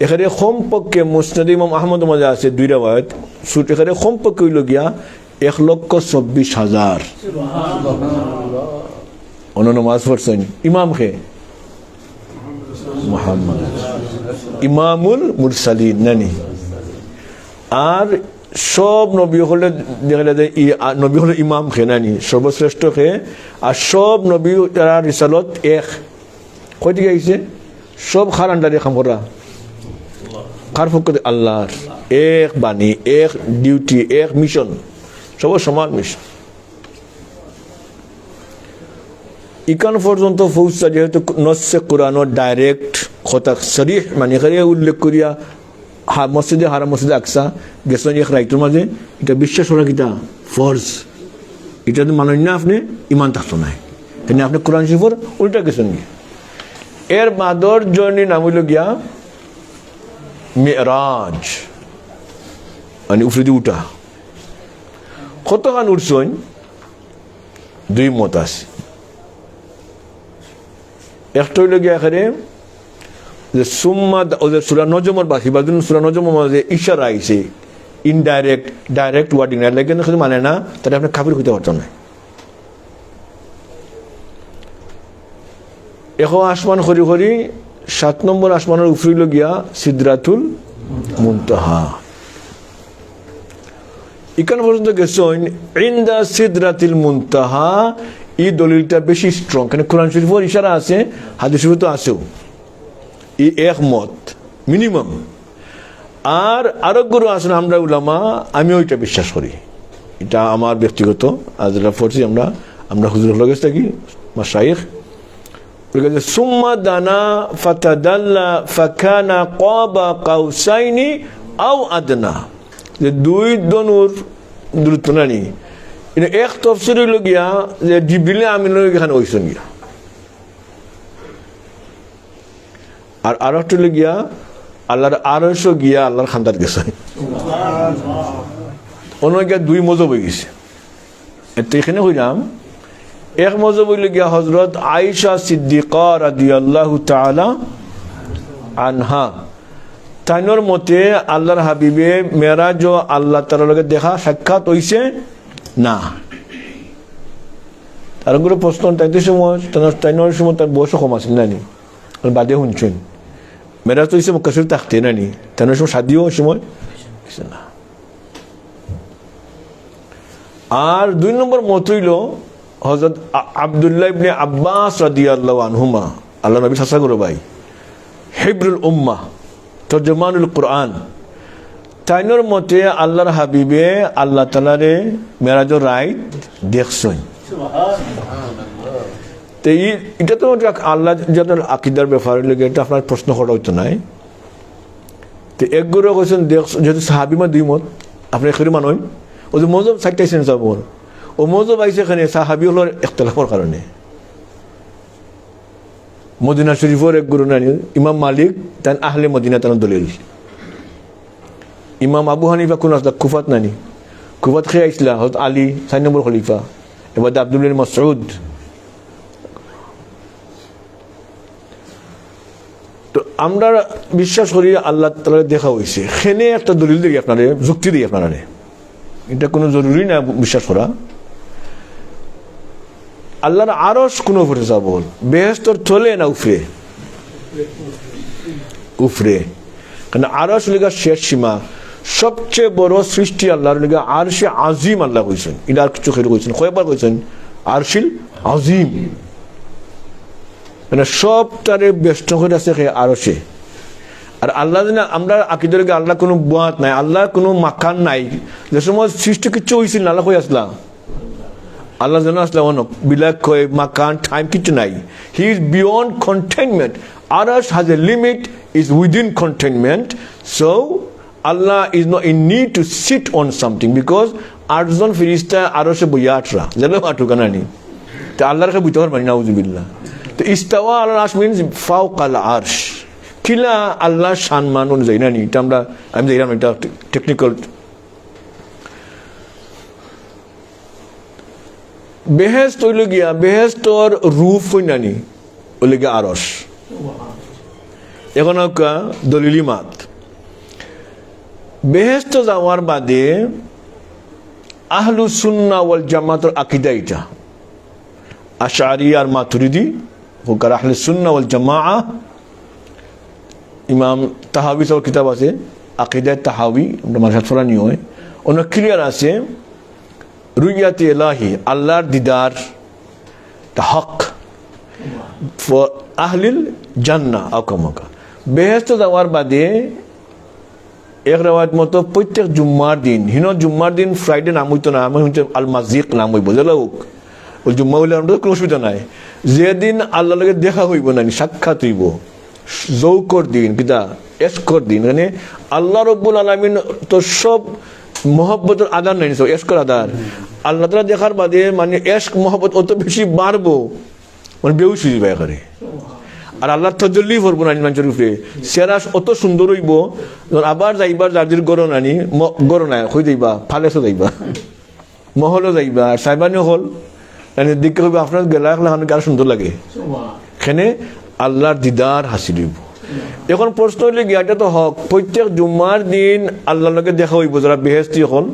এখানে সম্পর্কে মুসনাদ ইমাম আহমদের মাঝে আছে 2 রাওয়ায়াত এখানে সম্পর্কে হইল গিয়া 1,24,000 অন্য নামাজ পড়ছেন ইমাম খে মুহাম্মদ ইমামুল মুরসালিন নানি আর সব নবী হলে দেখা যায় নবী হলে ইমাম খে নানি সর্বশ্রেষ্ঠ খে আর সব নবী তারা রিসালত এক কই দিকে আইছে সব খার আন্ডারে কাম করা খার ফকতে আল্লাহর এক বাণী এক ডিউটি এক মিশন সব সমান মিশন ইকান পর্যন্ত পৌঁছা যেহেতু নসে কোরআনের ডাইরেক্ট কথা শরীহ মানে এখানে উল্লেখ করিয়া মসজিদে হারাম মসজিদে আকসা গেছেন এক রাইটের মাঝে এটা বিশ্বাস করা কিটা ফরজ এটা তো মানেন না আপনি ইমান থাকতো নাই তেমনি আপনি কোরআন শরীফের উল্টা গেছেন গিয়ে এর বাদর জর্নি নাম হইল গিয়া মেরাজ মানে উফরিদি উঠা কতখান উঠছেন 2 মত আছে একটা হইল গিয়া এখানে যে সুম্মা ওদের সূরা নজমের বাসিবাদুন সূরা নজমের মাঝে ইশারা আইছে ইনডাইরেক্ট ডাইরেক্ট ওয়ার্ডিং না লাগে না মানে না তাহলে আপনি কাফির হইতে পারতেন না এখন আসমান খরি খরি 7 নম্বর আসমানের উপরে হইল গিয়া সিদরাতুল মুনতাহা ইকান পর্যন্ত গেছেন ইনদা সিদরাতিল মুনতাহা এই দলিলটা বেশি স্ট্রং কারণ কোরআন শরীফের ইশারা আছে হাদিস শরীফে তো আছেও এই একমত মিনিমাম আর আরো গুরু আছেন আমরা উলামা আমি ওইটা বিশ্বাস করি এটা আমার ব্যক্তিগত আজরা ফরজি আমরা হুজুর লগে থাকি মাশাইখ সুম্মা দানা ফাতাদাল্লা ফাকানা কাবা কাউসাইনি আও আদনা যে 2 দনুর দূরত্ব নানি এটা এক তফসির হইল গিয়া যে জিবরিল আমিন এখানে হইছেন গিয়া আর আরো একটা হইল গিয়া আল্লাহর আরশও গিয়া আল্লাহর খান্দাত গেছে অন্য গিয়া 2 মজব হয়ে গেছে এতে এখানে হইলাম এক মজব হইল গিয়া হযরত আয়েশা সিদ্দিকা রাদিয়াল্লাহু তাআলা আনহা তাইনোর মতে আল্লাহর হাবিবে মেরাজ ও আল্লাহ তাআলার লগে দেখা সাক্ষাৎ হইছে না তার উপরে প্রশ্ন তাইতে সময় তাইনোর সময় তার বয়স কম আছে নানি আর বাদে শুনছেন মেরাজ তো হইছে মক্কা শরীফ থাকতে নানি তাইনোর সময় শাদিও সময় হইছে না আর 2 নম্বর মত হইল হযরত আব্দুল্লাহ ইবনে আব্বাস রাদিয়াল্লাহু আনহুমা আল্লাহ নবী সাসা করো ভাই হিব্রুল উম্মাহ তরজমানুল কুরআন তাইনোর মতে আল্লাহর হাবিবে আল্লাহ তাআলারে মেরাজের রাইট দেখছেন তো এটা তো আল্লাহ যাদের আকীদার ব্যাপারে লাগে এটা আপনার প্রশ্ন করা হইতো নাই তো একগুলো কইছেন দেখ যেহেতু সাহাবীমা 2 মত আপনি এখানে মানেন ও যে মজব সাইটাইছেন যাব ও মজব আইছে এখানে সাহাবী হলোর ইখতিলাফের কারণে মদিনা শরীফের এক গুরু নানি ইমাম মালিক তান আহলে মদিনা তান দলিল ইমাম আবু হানিফা কোন আসলে কুফাত নানি কুফাত খেয়ে আইসলা হযরত আলী 4 নম্বর খলিফা এবার আব্দুল্লাহ ইবনে মাসউদ তো আমরা বিশ্বাস করি আল্লাহ তাআলা দেখা হয়েছে, সেনে একটা দলিল দিই আপনারে, যুক্তি দিই আপনারে, এটা কোনো জরুরি না বিশ্বাস করা। আল্লাহর আরশ কোন উপরে যাব, বেহেশতর তলে না উপরে? উপরে, কারণ আরশ লিগা শেষ সীমা, সবচেয়ে বড় সৃষ্টি আল্লাহর লিগা আরশে আজিম আল্লাহ কইছেন, এটা আর কিছু খেলে কইছেন, কয়বার কইছেন আরশিল আজিম, মানে সব তারে ব্যস্ত করে আছে আরশে। আর আল্লাহ আমরা আকিদের আল্লাহ কোনো বাত নাই, আল্লাহ কোনো মাকান নাই, যে সময় সৃষ্টি কিচ্ছু হয়েছিল না আল্লাহ কই আসলা, আল্লাহ যেন আসলাম বিলাক কয় মাকান টাইম কিছু নাই, he is beyond containment, Arsh has a limit, is within containment, so Allah is not in need to sit on something because আটজন ফেরেশতা আরশে বইয়া আটরা জানো আটু কানানি, তো আল্লাহর কাছে বুঝতে পারবেন নাউজুবিল্লাহ। তো ইস্তাওয়া আলাল আরশ মিন্স ফাওকাল আরশ, কিলা আল্লাহ সম্মান অনুযায়ী না নি, এটা আমরা আমি জানি এটা টেকনিক্যাল। বেহেশত হইল গিয়া, বেহেশতর রূপ হই নানি হইল গিয়া আরশ। এখন দলিলি মাত বেহেশত যাওয়ার বাদে আহলু সুন্নাহ ওয়াল জামাতের আকীদা এটা, আশআরী আর মাতুরিদি হোকার আহলে সুন্নাহ ওয়াল জামাআহ। ইমাম তাহাবি সব কিতাব আছে আকীদা তাহাবি, আমরা মাসাত ফরানি হয়, অনেক ক্লিয়ার আছে রুইয়াতে ইলাহি, আল্লাহর দিদার হক ফর আহলিল জান্নাহ আকামাকা। বেহেশত যাওয়ার বাদে এক রেওয়ায়ত মতো প্রত্যেক জুম্মার দিন, হিন জুম্মার দিন ফ্রাইডে নাম হইতো না, আমি হচ্ছে আল মাজিক নাম হইব, জানো ওই জুম্মা হইলে আমাদের কোনো অসুবিধা নাই। যেদিন আল্লাহ লগে দেখা হইব না, সাক্ষাৎ হইব, জৌকর দিন কিতা এসকর দিন, মানে আল্লাহ রব্বুল আলামিন তো সব মহব্বতের আদার নাই, এসকর আদার, আল্লাহ তাআলা দেখার বাদে মানে এশক মহব্বত অত বেশি বাড়বো, মানে বেউস হয়ে যাবে এখানে। আর আল্লাহ তজল্লি করবো না মানুষের উপরে, সেরাস অত সুন্দর হইব, আবার যাইবার যাদের গরম আনি গরম নাই হয়ে যাইবা, ফালেসও যাইবা, মহলও যাইবা, আর সাইবানিও হল দিকে হইবা, আপনার গেলা আরো সুন্দর লাগে, এখানে আল্লাহর দিদার হাসিল হইব। এখন প্রশ্ন হইলে গিয়া, এটা তো হক প্রত্যেক জুম্মার দিন আল্লাহর লগে দেখা হইব যারা বেহেশতি হল,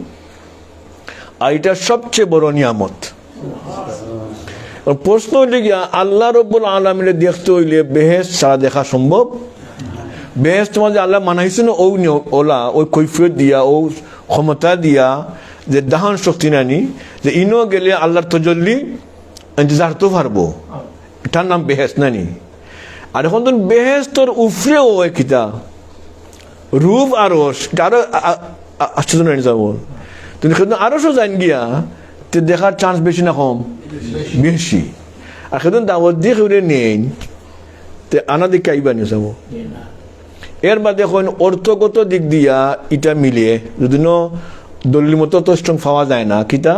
আর এটা সবচেয়ে বড় নিয়ামত। প্রশ্ন হইলে গিয়া আল্লাহ রব্বুল আলামিনের দেখতে হইলে বেহেশত ছাড়া দেখা সম্ভব? বেহেশত মাঝে আল্লাহ মানাইছে না ওলা ওই কৈফিয়ত দিয়া, ও ক্ষমতা দিয়া, যে দাহান শক্তি নানি, যে ইনো গেলে আল্লাহর তজল্লি ইন্তজার তো পারবো, এটার নাম বেহেশত নানি। আর এখন তো বেহেশতর উফরেও হয় কিতা রূপ আরশ, এটা আরো আশ্চর্য নানি যাব, তুমি আরশও জান গিয়া তে দেখার চান্স বেশি না কম? বেশি। আর সেদিন দাওয়াত দিয়ে কেউ নেন তে আনা দিকে আইবা নিয়ে যাব। এর বাদে এখন অর্থগত দিক দিয়া এটা মিলিয়ে যদি দলিল মতো তো স্ট্রং পাওয়া যায় না, কিতা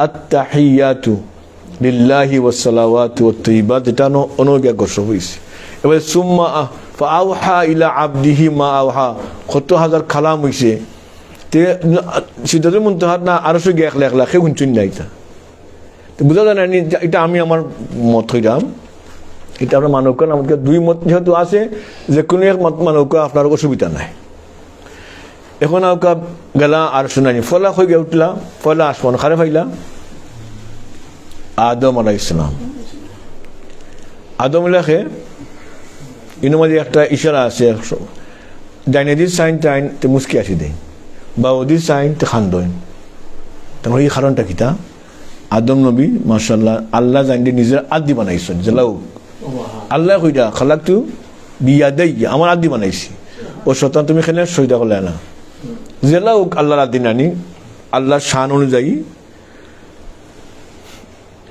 আত-তাহিয়াতু লিল্লাহি ওয়াস সালাওয়াতু ওয়াত তাইয়্যিবাত, এটা অনুজ্ঞাগ্রস্ত হয়েছে। এবার সুম্মা ফাআওহা ইলা আবদিহি মা আওহা, কত হাজার কালাম হয়েছে, তে সিদ্ধাতুল মুনতাহার না আরো সঙ্গে একলা একলা কেউ শুনছেন না, এটা বুঝা যায় না। এটা আমি আমার মত হইলাম, এটা আমরা মানবকা, আমাদের দুই মত যেহেতু আছে, যে কোনো এক মত মানবকা আপনার অসুবিধা নাই। এখন আওকা গেলা আর শুনানি ফলা হয়ে গে উঠলা, ফলা আসমান খারে ফাইলা আদম আলাইহিস সালাম। আদম লেখে ইনোর মাঝে একটা ইশারা আছে, ডাইনেদির সাইন টাইন তে মুস্কি আসি দেয়, বা ওদির সাইন তে খান দইন। তারপরে এই কারণটা কিতা, আদম নবী মাশাআল্লাহ আল্লাহ জানি নিজের আদি বানাইছেন, জেলাও আল্লাহ কইটা খালাক তু বিয়াদাই, আমার আদি বানাইছি, ও শতান তুমি খেলে সইদা করলে না, জেলাও আল্লাহর আদি নানি, আল্লাহর শান অনুযায়ী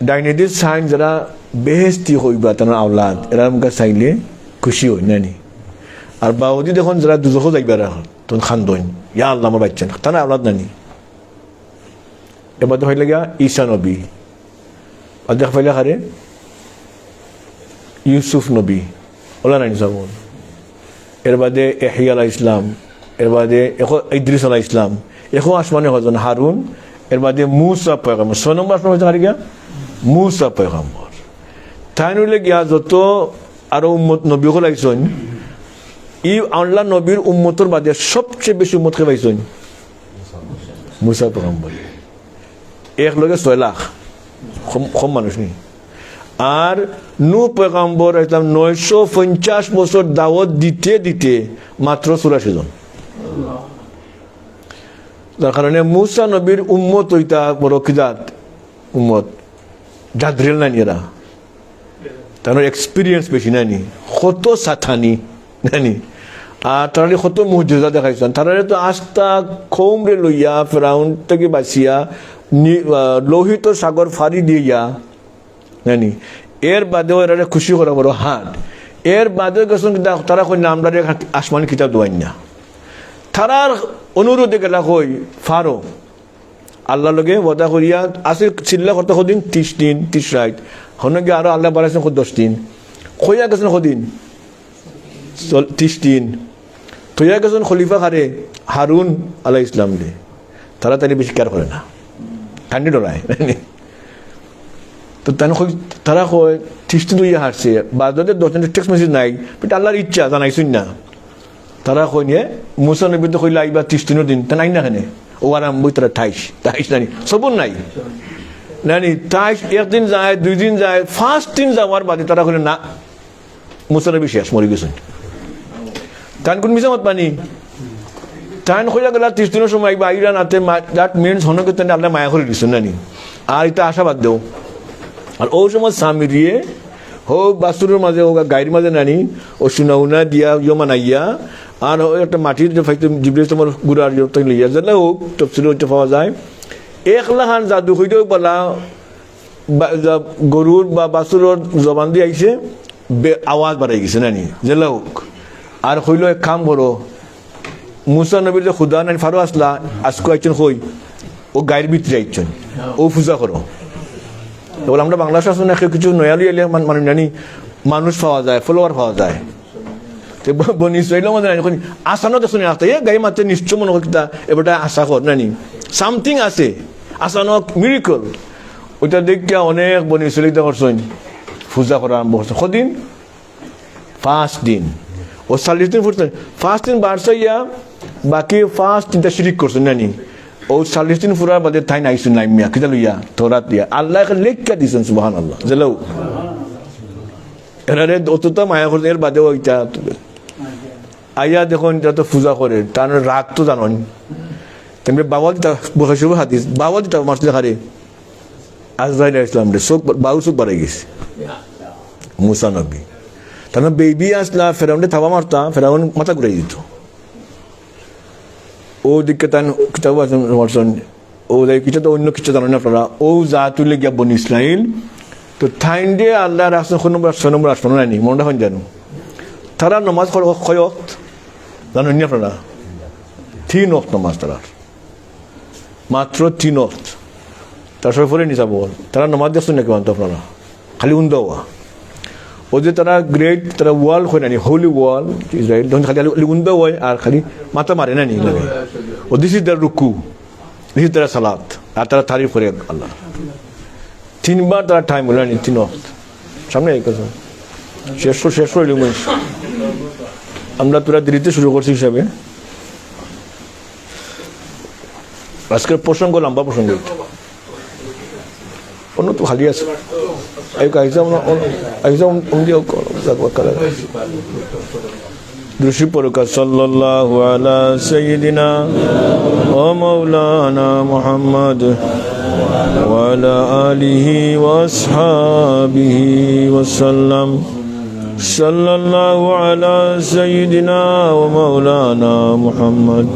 ডাইনেদির সাইন যারা বেহেশতি হইবা তার আওলাদ, এরা আমাকে চাইলে খুশি হই নানি। আর বাউদি দেখুন যারা দুজখও যাইবা রাখুন তখন খান দইন, ইয়া আল্লাহ আমার বাচ্চা তার আওলাদ নানি। এবার হইলে গিয়া ঈসা নবী, আর দেখ পাইলে খারে ইউসুফ নবী, ওলা নানি যাব। এর বাদে ইহইয়া আলাইহিস ইসলাম, এর বাদে ইদ্রিস আলাইহিস ইসলাম, এখন আসমানে হজন হারুন, এর বাদে মূসা পয়গম্বর, 6 নম্বর আসমান হইতে পারে গিয়া মূসা পয়গম্বর। তাই নইলে গিয়া যত আরো উম্মত নবী হল আইসন, ই আল্লাহ নবীর উম্মতর বাদে সবচেয়ে বেশি উম্মতকে পাইছেন মুসা পয়গম্বর, এক লগে 6 লাখ কম মানুষ নেই। আর নূহ পয়গম্বর 950 বছর দাওয়াত দিতে দিতে মাত্র 84 জন। যার কারণে মুসা নবীর উম্মত ওইটা বড় কিজাত উম্মত জাদ্রিল নানি, এরা তার এক্সপিরিয়েন্স বেশি নানি, কত সাথানি নানি, আর তারা কত মুজিজা দেখাইছেন। তারা তো আস্থা খোমরে লইয়া ফেরাউন থেকে বাঁচিয়া লোহিত সাগর ফাড়ি দিয়া নানি, এর বাদেও এরা খুশি করা বড় হাট। এর বাদেও গেছেন তারা কই না আমরা আসমানি কিতাব দোয়াই না। তারার অনুরোধে গেলা কই ফারো আল্লাহ লগে ওয়াদা করিয়া আসে চিল্লা কত কদিন 30 দিন 30 রাত হনে গিয়ে আরো আল্লাহ বাড়াইছেন 10 দিন, কইয়া গেছেন কদিন 30 দিন। তৈয়া গেছেন খলিফা খারে হারুন আলাইহিস সালাম দে, তারা তাই বেশি কেয়ার করে না, ঠান্ডি ডরায়। তো তারা কয় 30 দিন ইয়ে হারছে বাদে 10 দিনের টেক্সট মেসেজ নাই, বাট আল্লাহর ইচ্ছা জানাইছেন না। তারা কই নিয়ে মুসা নবী তো কইলা আইবা 30 দিনের দিন তা নাই না কেন, ও আরাম বই তারা 28 নানি সবর নাই নানি 28 একদিন যায় 2 দিন যায়, 5 দিন যাওয়ার বাদে তারা কইলে না মুসা নবী শেষ মরে গেছেন। তান কোন মিশা মত পানি তান কইলা গেলা 30 দিনের সময় আইবা আইরা নাতে, দ্যাট মিন্স হনকে তানে আল্লাহ মায়া করে দিছেন নানি। আর এটা আশাবাদ দেও। আর ও সময় সামিরিয়ে হোক বাস্তুরের মাঝে হোক গাড়ির মাঝে নানি ও সুনাউনা দিয়া মানাইয়া আর একটা মাটির জিবরিল তোমার গুড়ার লইয়া যারা হোক তফসিলে ওইটা পাওয়া যায়। 1 লাখান জাদু হইলেও বলা গরুর বা বাছুরের জবান দিয়ে আইছে আওয়াজ বাড়াই গেছে নানি জেলা হোক। আর হইল এক কাম করো, মুসা নবীর যে খুদা নানি ফারো আসলা আজকে আইছেন হই ও গায়ের ভিতরে আইছেন, ও পূজা করো। এবার আমরা বাংলা শাসনে কিছু নয়ালি এলে মানে নানি মানুষ পাওয়া যায়, ফলোয়ার পাওয়া যায়। বনি ইসরাইলের মধ্যে নানি আসানো তো শুনে আসতে গাড়ি মাত্র নিশ্চয় মনে করতে এবারটা আশা কর নানি সামথিং আছে আসানো মিরিকল। ওইটা দেখিয়া অনেক বনি ইসরাইলিতে করছেন পূজা করা আরম্ভ করছে। কদিন 5 দিন ও 40 দিন ফুটছেন, 5 দিন বাড়ছাইয়া বাকি 5 দিনটা শিরিক করছেন নানি। ও 40 দিন ফুরার বাদে তাই নাইছেন নাই মিয়া কিতা লইয়া তোরাত দিয়া আল্লাহ লেখা দিয়েছেন সুবহানাল্লাহ জেলাও। এরা অতটা মায়া করছেন। এর বাদেও ওইটা আইয়া দেখুন যত পূজা করে তার রাগ তো জানেন। তেমনি বাবা দিতা বহাইব হাদিস বাবা দিতা মারতে খারে আজরাইল ইসলাম রে চোখ বাবু চোখ বাড়াই গেছে মুসা নবী। তার বেবি আসলা ফেরাউন্ডে থাবা মারতা ফেরাউন মাথা ঘুরাই দিত। ও দিকে তান কিতাব মারছেন ও কিছু তো অন্য কিছু জানেন আপনারা। ও যা তুলে গিয়া বনি ইসরাইল তো থাইন দিয়ে আল্লাহ রাখছেন 6 নম্বর আসবেন নাইনি মনটা হয় জানো। তারা নমাজ কয় ওয়াক্ত জানেন নি আপনারা? 3 ওয়াক্ত নমাজ তারা মাত্র 3 ওয়াক্ত। তার সবাই ফলে নিসা বল তারা নমাজ দেখছেন নাকি মানতো আপনারা? খালি উন্দা ও যে তারা গ্রেট তারা ওয়াল হয় নানি হোলি ওয়াল ইসরায়েল তখন খালি উন্দা হয় আর খালি মাথা মারে নানি লাগে। ও দিস ইজ দ্য রুকু, দিস ইজ দ্য সালাত। আর তারা তারিফ করে আল্লাহ। 3 বার তারা টাইম হলো নানি 3 ওয়াক্ত সামনে এই কথা শেষ হইল। আমরা তোরা দেরিতে শুরু করছি হিসাবে আজকের প্রসঙ্গ লম্বা প্রসঙ্গ অন্য তো খালি আছে। দৃষ্টি পরকা সাল্লাল্লাহু আলা সাইয়্যিদিনা ওয়া মাওলানা মুহাম্মদ ওয়া আলা আলিহি ওয়া আসহাবিহি ওয়া সাল্লাম। সাল্লাল্লাহু আলা সাইয়্যিদিনা ওয়া মাওলানা মুহাম্মদ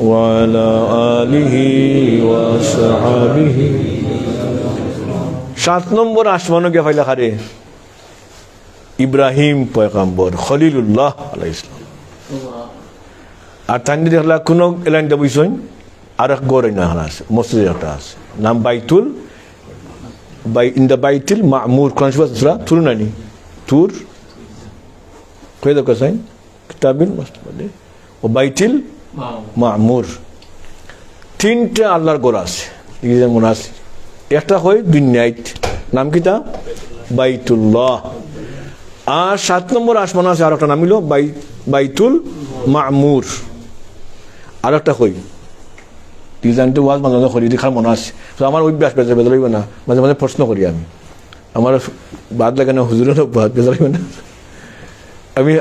ওয়া আলা আলিহি ওয়া আসহাবিহি। 7 নম্বর আসমানও গিয়ে ফাইলা খারে ইব্রাহিম পয়গম্বর খলিলুল্লাহ আলাইহিস সালাম। আর তান্ডি দেখলা কোন এলাইন দেবইছন আর এক গড় না আছে মসজিদ একটা আছে নাম বাইতুল ইন দ্য বাইতুল মামুর কোরআন সূরা তুর নানি তুর কই দেখো সাইন কিতাবিল মাসবাদে ও বাইতুল মামুর। 3টা আল্লাহর গড় আছে এই যে মনে আছে। একটা হয় দুনিয়াত নাম কিতা বাইতুল্লাহ। আর 7 নম্বর আসমান আছে আর একটা নাম হলো বাইতুল মামুর। আর একটা কই ডিজাইনটা ওয়াজ মাঝে মাঝে করি দেখার মনে আছে, তো আমার অভ্যাস বেজারিব না, মাঝে মাঝে প্রশ্ন করি আমি, আমার বাদ লাগে না হুজুরের বাদ বেজারিব না, আমি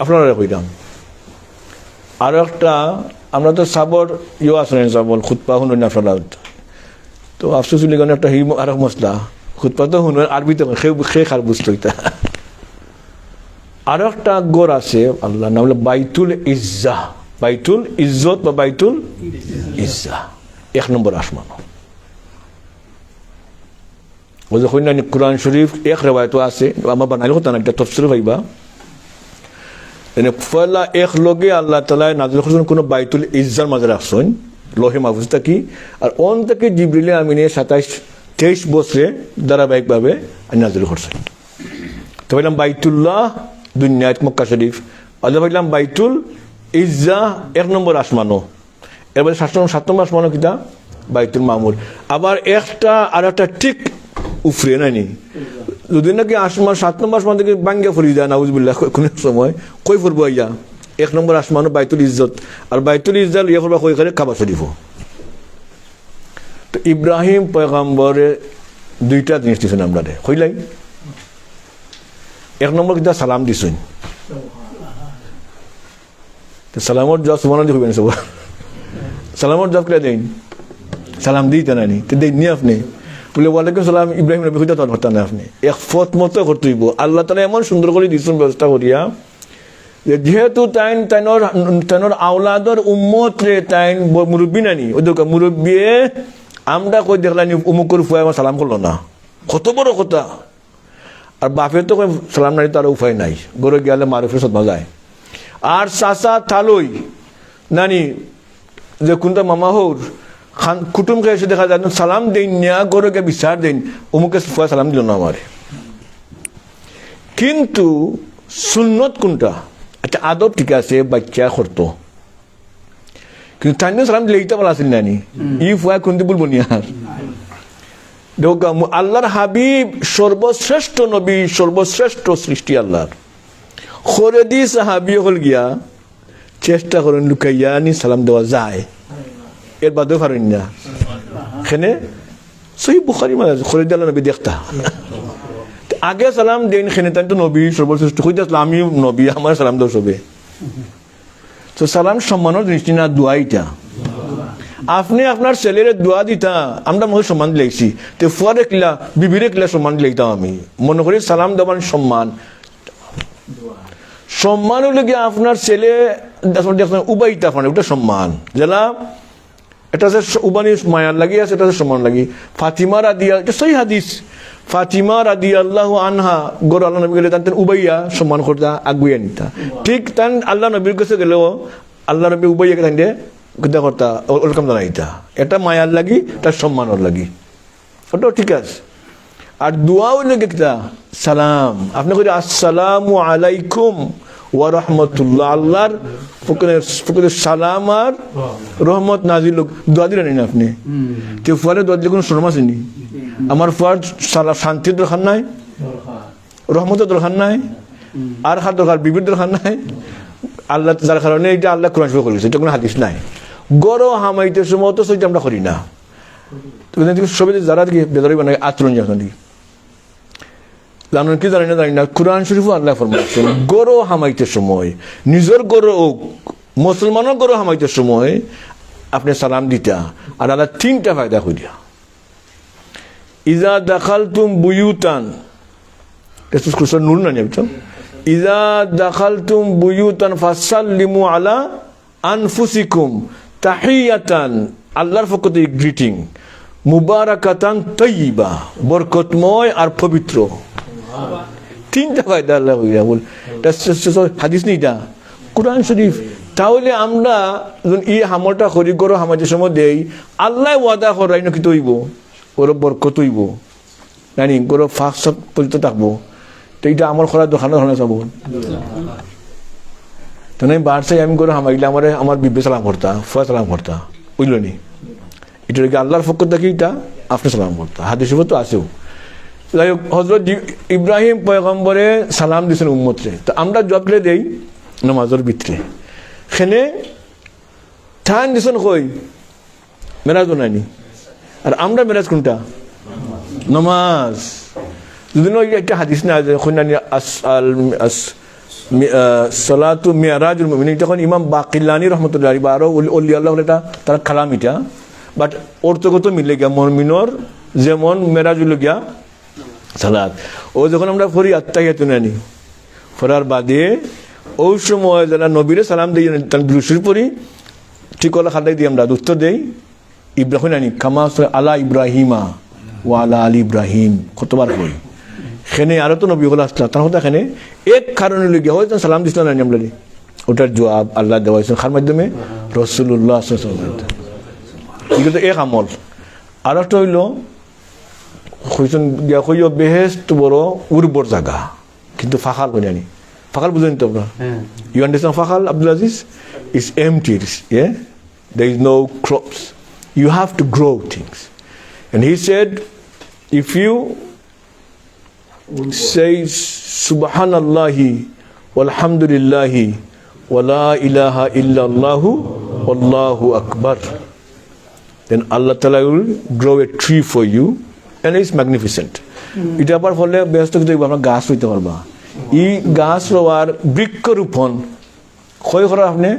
আপনারা কইলাম। আরো একটা আমরা তো সাবর ইয়ে আসলেন সাবল খুতপা শুনুন আপনারা, তো আফসোস লিগানো একটা হিম আর মশলা খুতপা তো শুনুন আরবিতে সে খার বুঝতো এটা। আরো একটা গড় আছে আল্লাহ নাম হলো বাইতুল ইজ্জা, বাইতুল ইজ্জত বা বাইতুল ইজ্জা, 1 নম্বর আসমান। ও যখন কোরআন শরীফ এক রেওয়ায়ত আছে, আমার বানাইলে হতো না, একটা তফসির ভাইবা পয়লা এক লগে আল্লাহ তাআলা নাযিল করছেন কোন বাইতুল ইজ্জার মাঝে রাখছেন লোহে মাহফুজ থাকি, আর অন থেকে জিবরিলে আমিনে 27-23 বছরে ধারাবাহিকভাবে নাযিল করছেন। তো বললাম বাইতুল্লাহ দুনিয়াত মক্কা শরীফ, আল্লাহ বললাম বাইতুল ইজ্জা 1 নম্বর আসমানো, এরপরে 7 নম্বর আসমানো কিতা বাইতুল মামুর। আবার একটা আর একটা ঠিক উফরে নাইনি, যদি নাকি আসমান 7 নম্বর আসমান থেকে বাঙ্গিয়া ফরি যায় নাউজুবিল্লাহ কোন সময় কই ফুরবো ইয়া 1 নম্বর আসমানো বাইতুল ইজ্জত, আর বাইতুল ইজ্জাত ইয়া ফুরবা কই করে কাবা শরীফ। তো ইব্রাহিম পয়গম্বরে 2টা জিনিস দিছেন আমরা কইলাই, 1 নম্বর কিতা সালাম দিছেন, তো সালামর জবাব সুবহানাল্লাহ কইবেন সব, সালামর জবাব কে দেন, সালাম দিতে নানি তো দেন নি আপনি বলে ওয়ালাইকুম সালাম ইব্রাহিম নবী কইতা তো না আপনি এক ফত মতো করতেইব। আল্লাহ তাআলা এমন সুন্দর করে দিছেন ব্যবস্থা করিয়া যে যেহেতু তাইনর আওলাদর উম্মত রে তাইন মুরব্বি নানি ওদের মুরব্বি আমরা কই দেখলানি উমুকুর ফুয়া আমার সালাম করলো না, কত বড় কথা। আর বাপের তো সালাম নানি তার উপায় নাই, গরু গেলে মারুফের সদমা যায়। আর চাচা থালই নানি যে কোনটা মামা হৌর খান কুটুমকে এসে দেখা যায় সালাম দেন না, গরুকে বিচার দেন অমুকে ফুয়া সালাম দিল না আমার। কিন্তু সুন্নত কোনটা, একটা আদব ঠিক আছে বাচ্চা করতো, কিন্তু তাই সালাম দিলে এইটা বলা আসেন নানি ই ফুয়া কোনটি বলবো নি। আর দেখো আল্লাহর হাবিব সর্বশ্রেষ্ঠ নবী, সর্বশ্রেষ্ঠ সৃষ্টি আল্লাহর, খরেদি সাহাবি হল গিয়া চেষ্টা করেন লুকাইয়া নি সালাম দেওয়া যায়, এর বাদেও পারেন না। এখানে সহি বুখারী মানে খরিদ আল্লাহ নবী দেখতা আগে সালাম দেন, খেনে তাই তো নবী সর্বশ্রেষ্ঠ হইতে আসলে আমি নবী আমার সালাম দেওয়া সবে। তো সালাম সম্মানের জিনিস না, দোয়া এটা আপনি আপনার ছেলের দোয়া দিতা, আমরা মনে সম্মান দিলেছি তো ফুয়া রেখলা বিবি রেখলা সম্মান দিলাম, আমি মনে করি সালাম দেওয়ার সম্মান। সম্মান হলে গিয়ে আপনার ছেলে উবাইতা ফানে ওটা সম্মান, যেটা এটা যে উবানি মায়ার লাগি আছে, এটা সম্মান লাগি। ফাতিমা রাদিয়া, এটা সহি হাদিস, ফাতিমা রাদিয়াল্লাহু আনহা গর আল্লাহ নবী গেলে তান উবাইয়া সম্মান করতা আগুইয়া নিতা, ঠিক তান আল্লাহ নবীর কাছে গেলেও আল্লাহ নবী উবাইয়াকে তান কিতা করতা ওরকম জানাইতা, এটা মায়ার লাগি তার সম্মানের লাগি, ওটাও ঠিক আছে। আর দোয়াও লাগে কিতা সালাম, আপনি কই আসসালামু আলাইকুম ওয়া রাহমাতুল্লাহ, আল্লাহর পক্ষে সালাম আর রহমত নাজিল হোক, দোয়া দিলেন না আপনি। কেউ ফুয়ারে দোয়া দিলে কোনো শরম আসেনি? আমার ফুয়ার শান্তির দরকার নাই, রহমতের দরকার নাই, আর খার দরকার বিবির দরকার নাই, আল্লাহ যার কারণে এটা আল্লাহ কোরআন শরীফে করেছে, এটা কোনো হাদিস নাই। গরো হামাইতে সময় তো সেটা আমরা করি না, সবাই যারা বেদারি বানায় আচরণ জানি জানেন কি জানি না জানি না, কোরআন শরীফ আল্লাহ ফরমাইছেন গরু হামাইতে সময়, নিজের গরু মুসলমানের গরু হামাইতে সময় আপনি সালাম দিতা। আর আল্লাহ 3টা ফায়দা করিয়া, ইজা দাখালতুম বুয়ুতান, নূর না নিয়ে ইজা দাখালতুম বুয়ুতান ফাসাল্লিমু আলা আনফুসিকুম তাহিয়াতান, আল্লাহর পক্ষ থেকে গ্রিটিং, মুবারাকাতান তাইয়্যিবা, বরকতময় আর পবিত্র। 3টা ফায়দা আল্লাহ কইরা বল, হাদিস নেই এটা কোরআন শরীফ। তাহলে আমরা এই হামলটা করি গরো হামাজের সময় দেই, আল্লাহ ওয়াদা করাই না কি তৈব ওর বরকত হইব নানি গরো ফাঁক সব পবিত্র থাকবো, তো এইটা আমার করার দোকান ধরনের চাবো তো নাই বার চাই আমি গরো হামাইলে আমার বিবে সালাম করতা, ফুয়া সালাম করতা, বুঝলো নি? এটা কি আল্লাহর পক্ষ থেকে এটা আপনি সালাম করতা, হাদিস তো আছেও। যাই হোক, হযরত ইব্রাহিম পয়গম্বরে সালাম দিয়েছেন উম্মতরে, তো আমরা জবাব দেই নামাজের ভিতরে সেনে ঠান দিছেন কই মেরাজ বানায়নি আর আমরা মেরাজ কোনটা নামাজ যদি একটা হাদিস না খুনানি সালাতু মিরাজুল মুমিনিন তখন ইমাম বাকিলানি রহমতুল্লাহ আলাইহি আরো ওলি আল্লাহ এটা তার কালাম এটা বাট অর্থগত মিলে গিয়া মুমিনর যেমন মেরাজুল গিয়া সালাত ও যখন আমরা পড়ি আত্তাহিয়াতু নানি পড়ার বাদে ওই সময় যারা নবীরে সালাম দিই তার দুরূদ পড়ি ঠিক হলো খাদাই দিই আমরা উত্তর দেই ইব্রাহিম নানি কামা আলা ইব্রাহিমা ওয়া আলা আলি ইব্রাহিম কতবার কই সেনে আরো তো নবী হল আসলা তার কথা এখানে এক কারণে লেগে হয়তো সালাম দিছিল না আমরা ওটার জবাব আল্লাহ দেওয়া হয়েছে খার মাধ্যমে রাসূলুল্লাহ সাল্লাল্লাহু আলাইহি ওয়াসাল্লাম এগুলো এক আমল আর একটা হইল কইছেন গিয়া কইও বেহেশত বড় উর্বর জায়গা কিন্তু ফাখাল কই জানি ফাখাল বুঝেন তো আপনারা ইউ আন্ডারস্ট্যান্ড ফাখাল Abdul Aziz is empty yeah there is no crops you have to grow things and he said if you say subhanallahi walhamdulillahi wa la ilaha illallah wallahu akbar then Allah Ta'ala will grow a tree for you and it's magnificent এটা আবার ফলে ব্যস্ত কিন্তু আমরা গাছ হইতে পারবা এই গাছ রোয়ার বৃক্ষরোপণ কই করা আপনি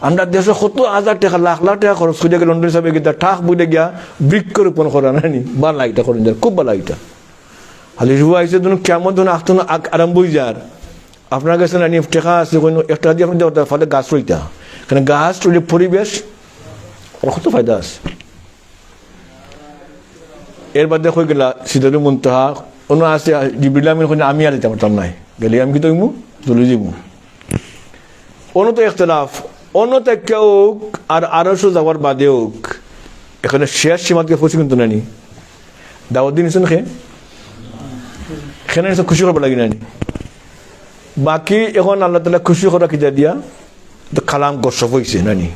আমরা দেশে কত হাজার টাকা লাখ লাখ টাকা খরচ করে গেলে লন্ডন সাহেব গিয়ে ঠাক বুঝে গিয়া বৃক্ষরোপণ করা নানি ভালো এটা করেন খুব ভালো এটা হালি শুভ আইসে ধরুন কেমন ধরুন আসতো না আরম্ভ হয়ে যার আপনার কাছে নানি টেকা আছে কোনো একটা দিয়ে আপনি দেওয়া ফলে গাছ রইতা কারণ গাছ রইলে পরিবেশ কত ফায়দা আছে এর বাদে হয়ে গেলা সিদ্ধার্থ মুনতাহা অন্য আছে জিবরিল আমিন আমি আর দিতে পারতাম নাই গেলে আমি কি তৈমু চলে যাবো অন্য তো ইখতিলাফ অন্য তো কেউ আর আরশো যাওয়ার বাদেও এখানে শেষ সীমাতকে পৌঁছে কিন্তু নানি দাওয়াত দিন নিছেন এখানে খুশি করবো লাগি নানি বাকি এখন আল্লাহ তালা খুশি করা কিতা দিয়া তো কালাম গসব হয়েছে নানি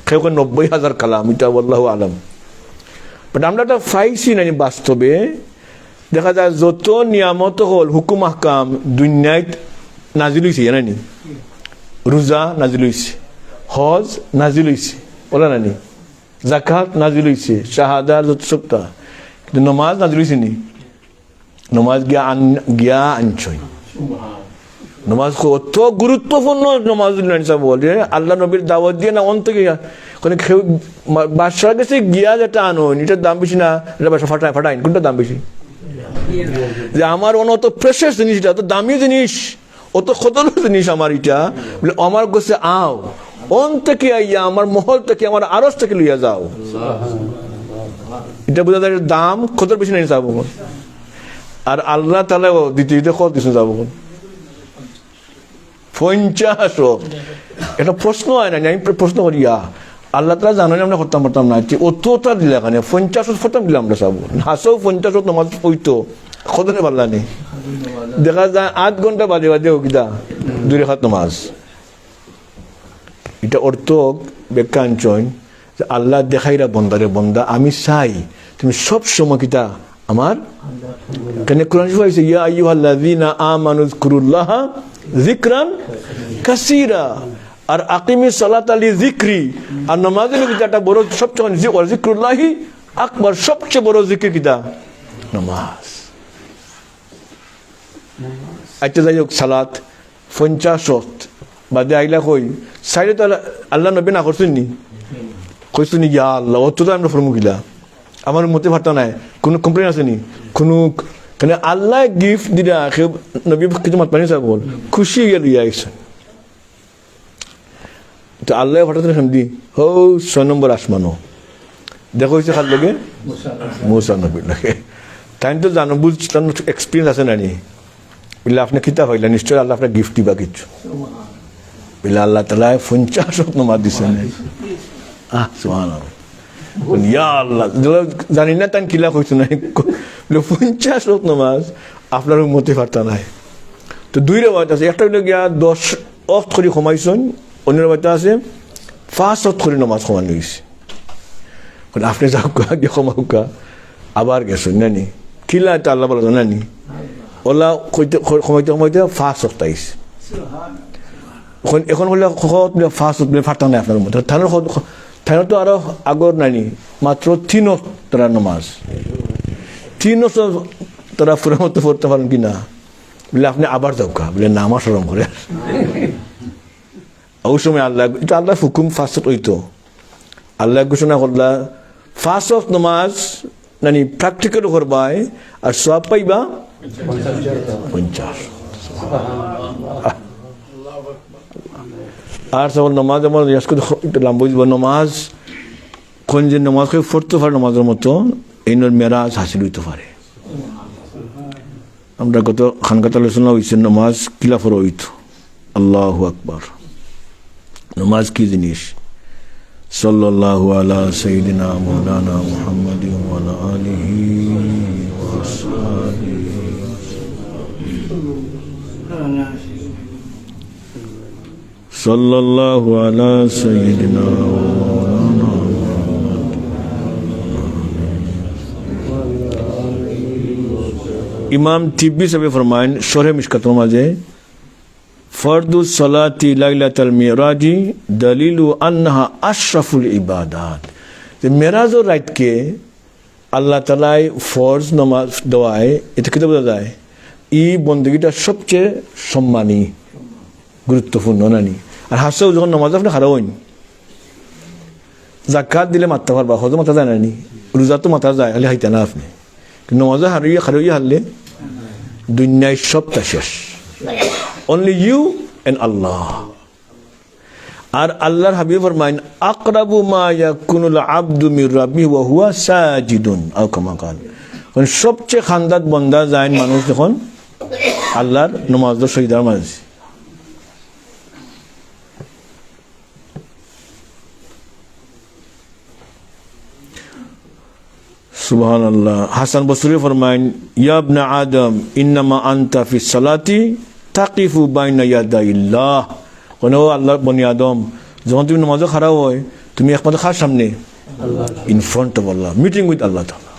কেউ 90,000 কালাম এটা আল্লাহু আলাম বাট আমরা একটা পাইছি নানি বাস্তবে দেখা যায় যত নিয়ামত হল হুকুম আহকাম দুনিয়ায় নাজিল হয়েছে নানি রোজা নাজিল হয়েছে হজ নাজিল হয়েছে বলা নানি জাকাত নাজিল হয়েছে শাহাদাত যত সপ্তা কিন্তু নমাজ নাজিল হয়েছে নি নমাজ গিয়া আনছই নমাজ কত গুরুত্বপূর্ণ নমাজ বলে আল্লাহ নবীর দাওয়াত দিয়ে না অন্ত গিয়া কোনো বাদশার কাছে গিয়া যেটা আনো এটার দাম বেশি না এটা বাসা ফাটাই কোনটা দাম বেশি যে আমার অত প্রেশাস জিনিস এটা অত দামি জিনিস অত খতর জিনিস আমার এটা বলে আমার কাছে আও অন থেকে আইয়া আমার মহল থেকে আমার আরস থেকে লইয়া যাও এটা বোঝা যায় দাম খতর বেশি নাই যাবো আর আল্লাহ তাহলে দ্বিতীয়তে কত কিছু যাবো 50 এটা প্রশ্ন হয় না আমি প্রশ্ন করি আল্লাহ তালা জানানি আমরা করতাম পারতাম না অতটা দিলে এখানে 50 ফতাম দিলে আমরা যাবো হাসেও 50 নমাজ পড়তো কতনে পারলা নেই দেখা যায় 8 ঘন্টা বাজে বাজে কিতা 2 রাকাত নামাজ এটা অর্থ ব্যাখ্যাঞ্চন যে আল্লাহ দেখাইরা বন্দারে বন্দা আমি চাই তুমি সব সময় কিতা আমার কেন কোরআন শরীফে আছে ইয়া আইয়ুহাল্লাযীনা আমানু যকুরুল্লাহা যিকরান কাসীরা আর আকিমিস সালাতা লিযিকরি আর নামাজের যেটা বড় সবচেয়ে যিকরুল্লাহি আকবার সবচেয়ে বড় জিকির কিটা নামাজ আচ্ছা যাই হোক সালাত 50 বাদে আইলা কই সাইডে তো আল্লাহ নবী না করছেন নি কইছেন নি ইয়া আল্লাহ অত তো আমরা ফরমুগিলা আমার মতে ভাবতা নাই কোনো কমপ্লেন আছে নি কোনো কেন আল্লাহ গিফট দিলা নবী কিছু মাত পানি বল খুশি গিয়ে দিয়ে আইসেন তো আল্লাহ হঠাৎ দি হো 6 নম্বর আসমানো দেখো হয়েছে খার লগে মুসা নবীর লাগে তাই তো জানো বুঝ এক্সপিরিয়েন্স আছে না নি বলে আপনি কিতাব হইলা নিশ্চয় আল্লাহ আপনার গিফট দিবা কিছু বলে আল্লাহ তালা 50 নম্বর দিচ্ছেন সুবহানাল্লাহ ইয়া আল্লাহ জানি না তাই কিলা কইছো না 50 নামাজ আপনার মতে পারতা নাই তো 2 রেওয়ায়াত আছে একটা হইল গিয়া 10 ওয়াক্ত করে কমাইছেন অন্য রেওয়ায়াত আছে 5 ওয়াক্ত করে নামাজ কমানো হয়েছে আপনি যাও গিয়ে কমাউকা আবার গেছেন নানি কিলা এটা আল্লাহ বলা নানি ওলা কমাইতে 5 ওয়াক্ত আইছে এখন হলে ফার্স্ট ফাটা নাই আপনার মধ্যে থানোর তো আরো আগর নাইনি মাত্র 3 তারা নমাজ 3 তারা পুরো মতো পড়তে পারেন কিনা বলে আপনি আবার দরকার বলে না আমার সরম করে ওই সময় আল্লাহ এটা আল্লাহ হুকুম ফার্স্ট হইতো আল্লাহ ঘোষণা করলা ফার্স্ট অফ নমাজ নানি প্র্যাকটিক্যাল করবাই আর সব পাইবা 50 আর সব নমাজ আমার লাম্বো নমাজ কোন যে নমাজ পড়তে পারে নমাজের মতো এই মেরাজ হাসিল হইতে পারে আমরা গত খানকাত আলোচনা হয়েছে নমাজ কিলাফর হইত আল্লাহু আকবার নমাজ কি জিনিস সাল্লাল্লাহু আলা সাইয়্যিদিনা মাওলানা মুহাম্মাদিন ওয়া আলা আলিহি ওয়া আসহাবিহি সাল্লাল্লাহু আলা সাইয়্যিদিনা মাওলানা ইমাম তিব্বি সাহেব ফরমায়েন শরহে মিশকাতের মাঝে ফরদুস সালাতি লাইলাতুল মিরাজি দলিলু আন্নাহা আশরাফুল ইবাদাত যে মেরাজের রাতকে আল্লাহ তাআলাই ফরজ নামাজ দেওয়ায় এটা কি বোঝা যায় এই বندگیটা সবচেয়ে সম্মানী গুরুত্বপূর্ণ নানি আর হাসেও যখন নামাজ আপনি খারাপ হইন যাকাত দিলে মারতে পারবা হজ মাথা যায় নানি রোজা তো মাথা যায় হলে হাইতে না আপনি কিন্তু নামাজে হারিয়ে হারলে দুনিয়ায় সবটা শেষ only you and Allah আর আল্লাহর হাবিব ফরমায়েন আকরাবু মা ইয়াকুনুল আবদু মির রাব্বিহি ওয়া হুয়া সাজিদুন আও কামা কাল কোন সবচেয়ে খান্দাত বান্দা যায় মানুষ যখন আল্লাহর নামাজের সহিদার মাঝে সুবহানাল্লাহ হাসান বসরি ফরমায়েন ইয়া ইবনা আদম ইন্নামা আনতা ফিস সালাতি তাকিফু বাইনা ইয়াদাইল্লাহ কোন আল্লাহর বনি আদম যখন তুমি নামাজে খাড়া হয় তুমি একমাত্র কার সামনে আল্লাহ ইন ফ্রন্ট অফ আল্লাহ মিটিং উইথ আল্লাহ তাআলা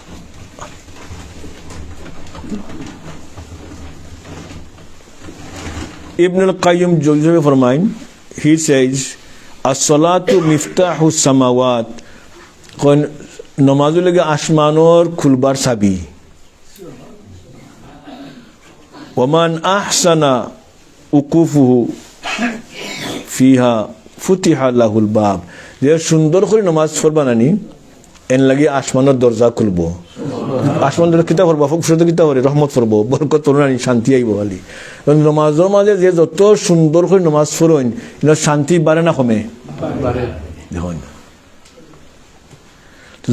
ইবনুল কাইয়্যিম জৌজুবে ফরমায়েন হি সেজ as-salatu miftahus samawat কোন নামাজ লাগে আসমানের খুলবার চাবি ওমান আহসানা উকুফুহু ফিহা ফুতিহা লাহুল বাব যে সুন্দর করে নামাজ পড়বা নানি এন লাগি আসমানের দরজা খুলবো আসমান দরজা কিতা করবো ফুকসতে কিতা করে রহমত পড়বো বরকত পড়বো নানি শান্তি আইব খালি নামাজের মাঝে যে যত সুন্দর করে নামাজ পড়েন এটা শান্তি বাড়ে না কমে দেখুন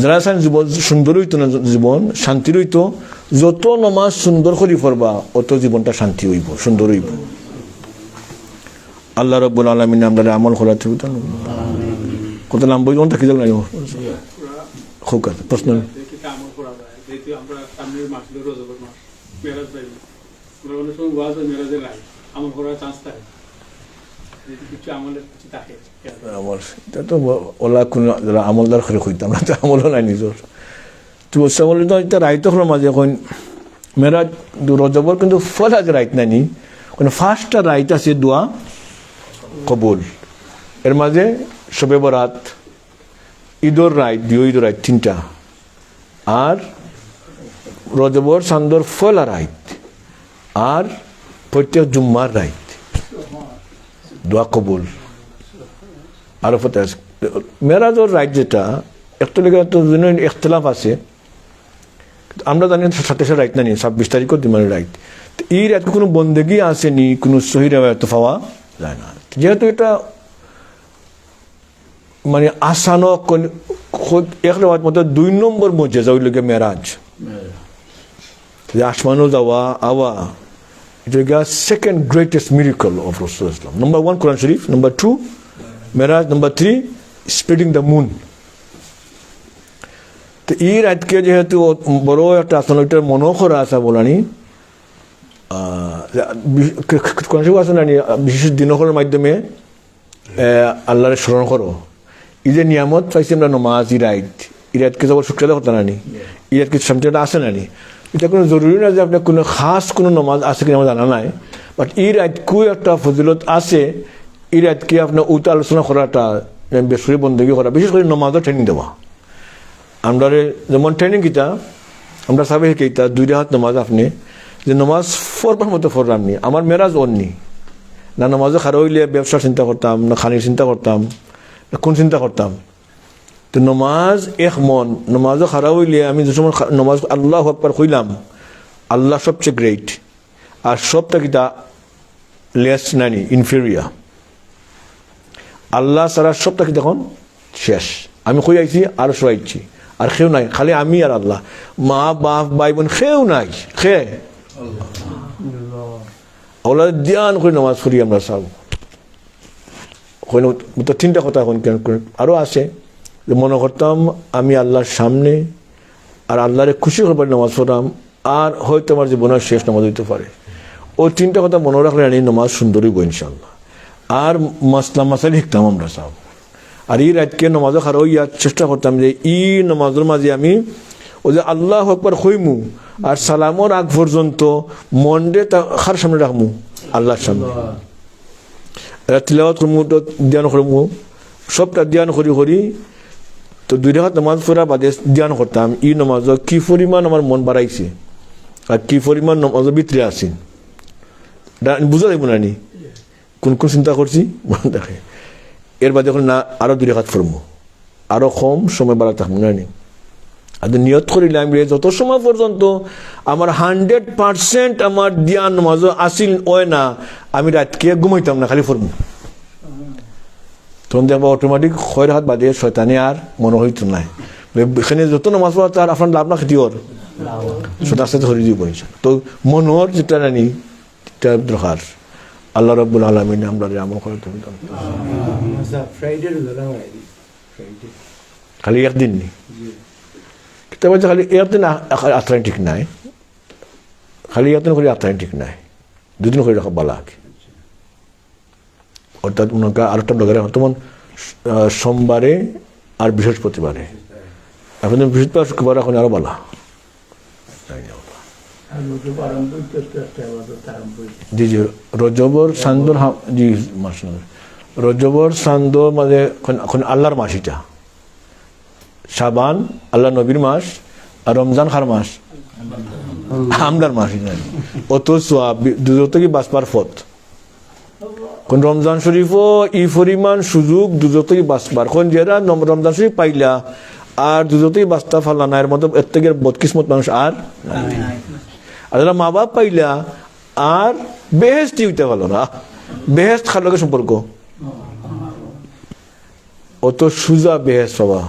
যারা জীবন সুন্দর হইতো না জীবন শান্তির হইতো যত নমাজ সুন্দর করে পড়বা অত জীবনটা শান্তি হইব সুন্দর হইব আল্লাহ রাব্বুল আলামিন আমরা আমল করাতে হইতো না কত নাম বই কোনটা কি জানো খুব কথা প্রশ্ন আমল করা যায় যেহেতু আমরা সামনের মাস রোজার মাস মেরাজ ভাই আমরা অনেক সময় ওয়াজ মেরাজের রায় আমল করার চান্স থাকে কিছু আমলের কিছু থাকে আমল এটা তো ওলা কোন যারা আমলদার করে হইতো আমরা তো আমলও নাই নিজের তো বলে তো এটা রাইতো হলো মাঝে কোন মেরাজ রজবর কিন্তু ফলাজ রাইত নানি কোন ফার্স্টটা রাইত আছে দোয়া কবুল এর মাঝে শবে বরাত ঈদর রাইত ঈদর রাইত 3টা আর রজবর চান্দর ফলা রাইত আর প্রত্যেক জুম্মার রাইত দোয়া কবুল আর মেরাজর রাইত যেটা একটু লেগে ইখতলাফ আছে আমরা জানি সাথে রাইত না নি 26 তারিখও দিনের রাইত এই রাত কোনো বন্দেগি আসেনি কোনো সহি রেওয়ায়াত পাওয়া যায় না যেহেতু এটা মানে আসানো এক রেওয়ায়াত মতো 2 নম্বর মুজিজা ওই লোকে মেরাজ যে আসমানও যাওয়া আওয়া এটা second greatest miracle of Rasulullah number 1 Quran Sharif number 2 Meraj number 3 spreading the moon তো এই রাতকে যেহেতু বড় একটা আসলে ওইটার মনও করা আছে বলানি কোন সময় আছে না বিশেষ দিনকরের মাধ্যমে আল্লাহরে স্মরণ করো এই যে নিয়ামত পাইছি আমরা নমাজ ই রাতকে যাবো শুক্রিয়া করতে নানি এই রাতকে সামটা আসে নানি এটা কোনো জরুরি না যে আপনার কোনো খাস কোনো নমাজ আছে কিনা আমার জানা নাই বাট এই রাতকেও একটা ফজিলত আছে এই রাতকে আপনার উতা আলোচনা করাটা বেশ করে বন্দী করা, বিশেষ করে নমাজও ট্রেনিং দেওয়া। আমরা যেমন ট্রেনিং কিতা আমরা সাবে কেইতা 2 রাকাত নামাজ আপনি যে নামাজ ফরবার মতো ফররামনি আমার মেরাজ অননি না, নামাজও খারাপ হইলে ব্যবসার চিন্তা করতাম না, খানির চিন্তা করতাম না, কোন চিন্তা করতাম। তো নমাজ এক মন, নমাজও খারাপ হইলে আমি যে সময় নমাজ আল্লাহু আকবার কইলাম, আল্লাহ সবচেয়ে গ্রেট আর সবটা কিতা লেস নানি ইনফেরিয়া, আল্লাহ সারা সবটা কি তখন শেষ। আমি কই আইছি আর শোয়াইছি আর কেউ নাই, খালি আমি আর আল্লাহ, মা বাপ ভাই বোন কেউ নাই, খে ওলা ধ্যান করে নামাজ করি আমরা সব। তো 3টা কথা এখন আরও আছে যে মনে করতাম আমি আল্লাহর সামনে আর আল্লাহরে খুশি করবার নামাজ পড়াম, আর হয়তো আমার জীবনের শেষ নামাজ হইতে পারে। ওই 3টা কথা মনে রাখলে আমি নামাজ সুন্দরই বই ইনশাল্লাহ। আর মাসলা মাসাইল শিখতাম আমরা সব। আর এই রাতকে নামাজও খারাপ হইয়া চেষ্টা করতাম যে ই নামাজের মাঝে আমি ও যে আল্লাহ আকবার কইমু আর সালামর আগ পর্যন্ত মনডে তার সামনে রাখমু, আল্লাহর সামনে তিলাওয়াত করমু, তো ধ্যান করমু, সবটা ধ্যান করি করি। তো 2 রাকাত নামাজ পড়া বাদে ধ্যান করতাম ই নামাজ কি পরিমাণ আমার মন বাড়াইছে আর কি পরিমাণ নামাজের ভিতরে আছে বুঝা যাইব না নি কোন কোন চিন্তা করছি দেখে। এর বাদে এখন না আরো 2 রাকাত পড়মু, আরো কম সময় বাড়া থাকবো না নি। আর নিয়ত করিলাম যত সময় পর্যন্ত আমার 100% আমার ধ্যান নামাজ আসিল হয় না, আমি রাতকে ঘুমাইতাম না, খালি পড়মু। তখন দেখবো অটোমেটিক 6 রাকাত বাদে শয়তানে আর মনে হইতো নাই। এখানে যত নামাজ পড়া তার আপনার লাভ না ক্ষতি ওর আস্তে আস্তে হরি দিব। তো মনোর যেটা নানি এটা দরকার। আল্লাহ রাব্বুল আলামিন আমরা আমল করে তুমি খালি একদিন নি তবে খালি একদিন আত্রাই ঠিক নাই, খালি একদিন করে আত্রাই ঠিক নাই, 2 দিন করে রাখা ভালো আগে। অর্থাৎ ওনাকে আরেকটা দরকার তোমার সোমবারে আর বৃহস্পতিবারে, এখন বৃহস্পতিবার শুক্রবার এখন আরো ভালো। জি জি রজবর চান্দর জি মাস রজবর চান্দর মাঝে এখন আল্লাহর মাস, এটা শাবান আল্লাহ নবীর মাস আর রমজান খার মাস আমলার মাস। অত সোয়াব দুজো কি বাঁচবার পথ। কোন রমজান শরীফও ই পরিমাণ সুযোগ দুজো থেকে বাঁচবার, কোন যারা রমজান শরীফ পাইলা আর দুজো থেকে বাঁচতে পারলা না, এর মতো এর থেকে বদকিসমত মানুষ আর আর যারা মা বাপ পাইলা আর বেহেস্তি হইতে পারলো না, বেহেস্ত খার লগে সম্পর্ক অত সুজা বেহেস্ত পাবা।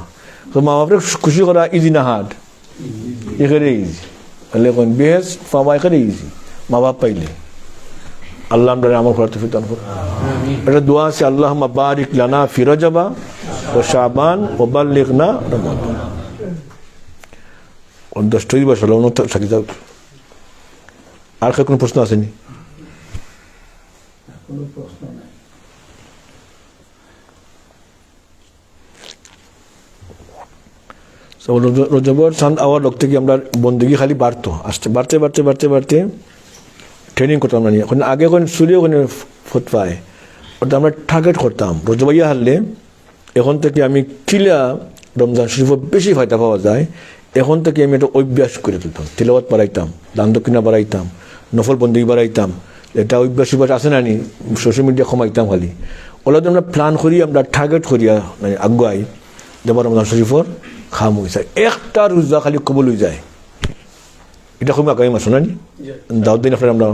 তো মা বাপরে খুশি করা ইজি না হার্ড, এখানে ইজি তাহলে কোন বেহেস্ত পাবা এখানে ইজি মা বাপ পাইলে। আল্লাহ আমরা আমল করতে ফিতান করুন। এটা দোয়া আছে আল্লাহুম্মা বারিক লানা ফি রজবা ওয়া শাবান ওয়া বাল্লিগনা রমাদান। 10 বছর হলো থাকি যাও। আর কোনো প্রশ্ন আসেনি? কোনো প্রশ্ন নাই। রজবর চাঁদ আওয়ার লোক থেকে আমরা বন্দেগি খালি বাড়তো, আসতে বাড়তে বাড়তে বাড়তে বাড়তে ট্রেনিং করতাম না। এখন আগে এখন চুরি ওখানে ফতপায় ওটা আমরা টার্গেট করতাম রজবাইয়া হারলে। এখন থেকে আমি কিলা রমজান শরীফ বেশি ফায়দা পাওয়া যায়, এখন থেকে আমি একটা অভ্যাস করে তুলতাম, তিলাওয়াত বাড়াইতাম, দান দক্ষিণা বাড়াইতাম, নফল বন্দেগি বাড়াইতাম। এটা অভ্যাস আছে না নি, সোশ্যাল মিডিয়া কমাইতাম খালি। ওলা আমরা প্ল্যান করি, আমরা টার্গেট করিয়া মানে আগুয়াই যেবার রমজান শরীফর খাম হয়ে যায়, একটা রোজা খালি কবল হয়ে যায়। এটা খুব আগামী মাস না নি দাউদ্দিন আপনার আমরা